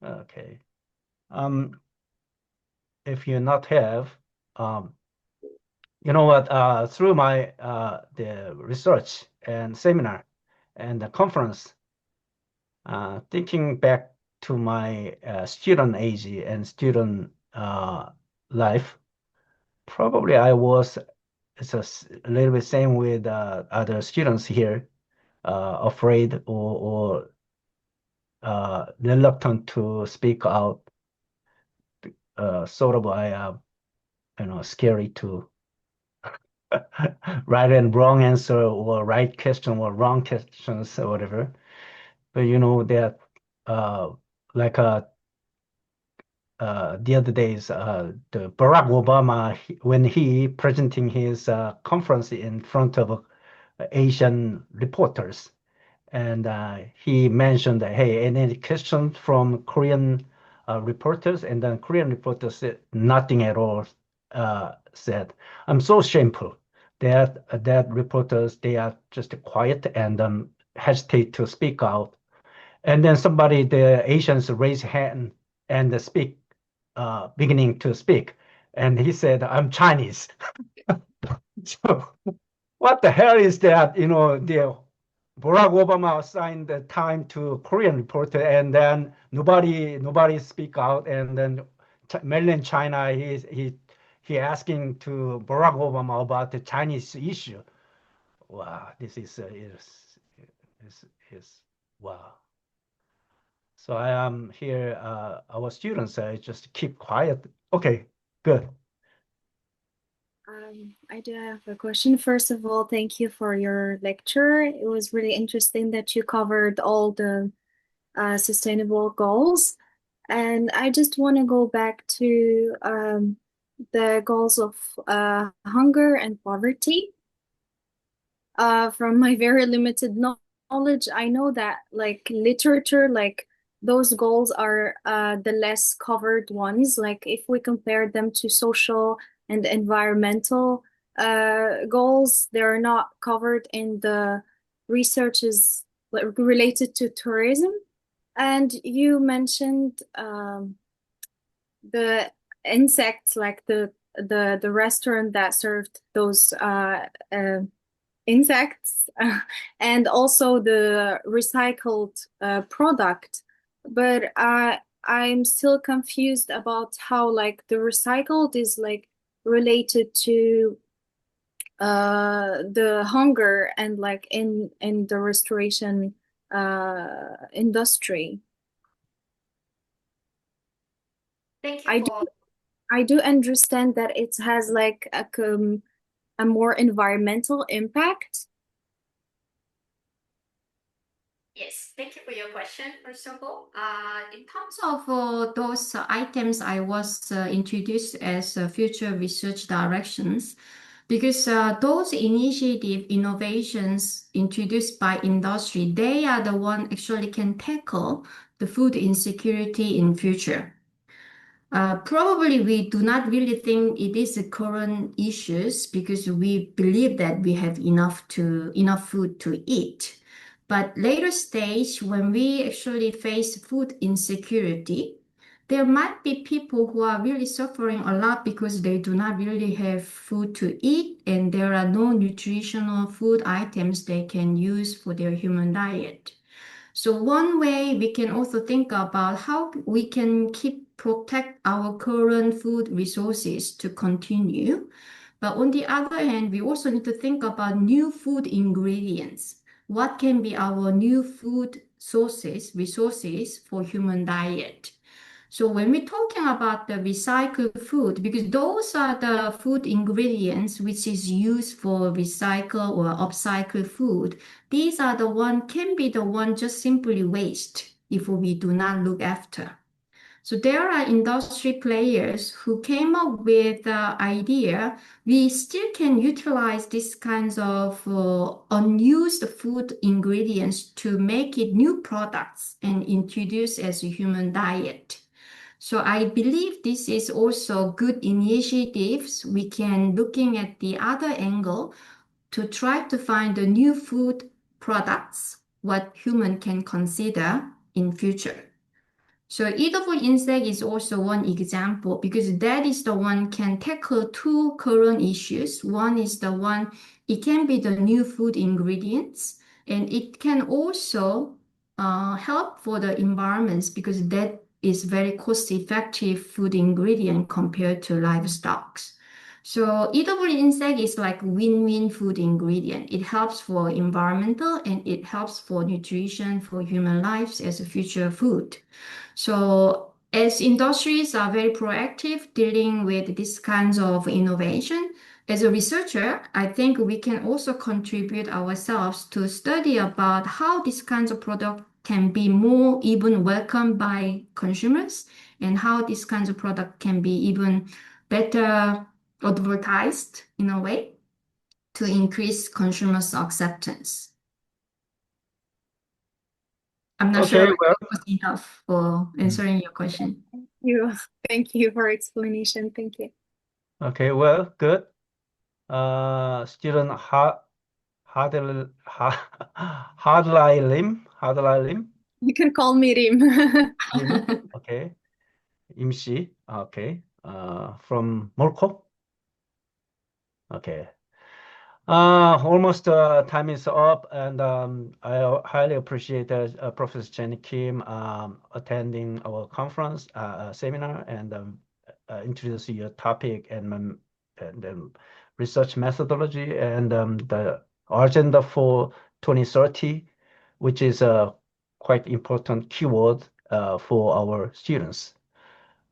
Okay. If you not have, you know what? Through my the research and seminar and the conference, thinking back to my student age and student life, probably I was it's a little bit same with other students here, afraid or reluctant to speak out. Sort of scary to right and wrong answer or right question or wrong questions or whatever. But you know that like the other days, the Barack Obama, when he presenting his conference in front of Asian reporters, and he mentioned, hey, any questions from Korean reporters? And then Korean reporters said nothing at all. Said, I'm so shameful that reporters, they are just quiet and hesitate to speak out. And then the Asians raise hand and speak, beginning to speak. And he said, I'm Chinese. So what the hell is that? The Barack Obama assigned the time to Korean reporter, and then nobody speak out, and then mainland China, he asking to Barack Obama about the Chinese issue. Wow, this is wow. So I am here. Our students just keep quiet. Okay, good. I do have a question. First of all, thank you for your lecture. It was really interesting that you covered all the sustainable goals. And I just want to go back to the goals of hunger and poverty. From my very limited knowledge, I know that like literature, like those goals are the less covered ones. Like if we compare them to social and environmental goals, they're not covered in the researches related to tourism. And you mentioned the insects, like the restaurant that served those insects and also the recycled product. But I'm still confused about how like the recycled is like related to the hunger and like in the restoration industry. Thank I you do for I do understand that it has like a more environmental impact. Yes, thank you for your question, first of all. In terms of those items I was introduced as future research directions, because those initiative innovations introduced by industry, they are the one actually can tackle the food insecurity in future. Probably we do not really think it is a current issues because we believe that we have enough food to eat. But later stage, when we actually face food insecurity, there might be people who are really suffering a lot because they do not really have food to eat and there are no nutritional food items they can use for their human diet. So one way we can also think about how we can keep protect our current food resources to continue. But on the other hand, we also need to think about new food ingredients. What can be our new food sources, resources for human diet? So when we're talking about the recycled food, because those are the food ingredients which is used for recycle or upcycle food, these are the one can be the one just simply waste if we do not look after. So there are industry players who came up with the idea we still can utilize these kinds of unused food ingredients to make it new products and introduce as a human diet. So I believe this is also good initiatives. We can looking at the other angle to try to find the new food products, what human can consider in future. So edible insect is also one example because that is the one can tackle two current issues. One is the one, it can be the new food ingredients and it can also help for the environments because that is very cost-effective food ingredient compared to livestock. So edible insect is like win-win food ingredient. It helps for environmental and it helps for nutrition for human lives as a future food. So as industries are very proactive dealing with these kinds of innovation, as a researcher, I think we can also contribute ourselves to study about how these kinds of product can be more even welcomed by consumers and how these kinds of product can be even better advertised in a way to increase consumers' acceptance. I'm not sure Okay, whether well, it was enough for answering your question. You, thank you for explanation. Thank you. okay, well, good. Student Hard Hardline Lim, You can call me Rim. Lim, okay, 임씨, okay, from Morocco, okay. Almost time is up, and I highly appreciate Professor Jenny Kim attending our conference seminar and introduce your topic and research methodology and the agenda for 2030, which is a quite important keyword for our students.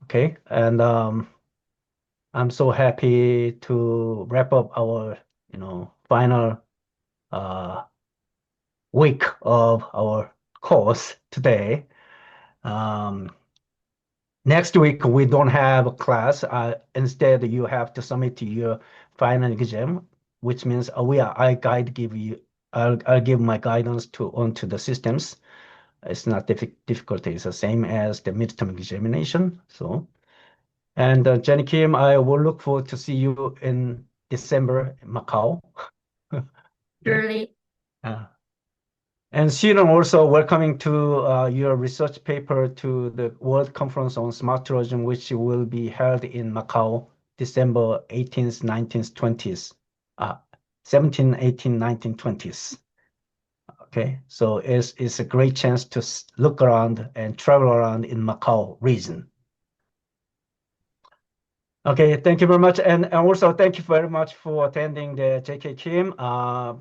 Okay, and I'm so happy to wrap up our final uh, week of our course today. Um, Next week we don't have a class. Instead, you have to submit your final exam, which means I'll give my guidance onto the systems. It's not difficult. It's the same as the midterm examination. So, and Jenny Kim, I will look forward to see you in December in Macau. Okay. Surely. And Sheeran also welcoming to your research paper to the World Conference on Smart Tourism, which will be held in Macau, December 18th, 19th, 20th, 17, 18, 19, 20th. Okay, so it's a great chance to look around and travel around in Macau region. Okay, thank you very much. And also thank you very much for attending the JK Kim. I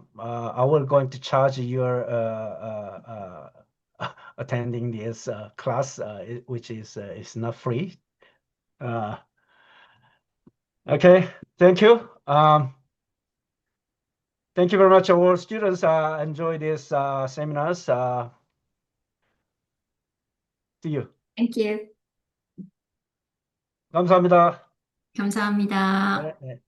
will going to charge your attending this class, which is not free. Okay, thank you. Thank you very much, all students. Enjoy this seminars. See you. Thank you. 감사합니다. 감사합니다. 네, 네.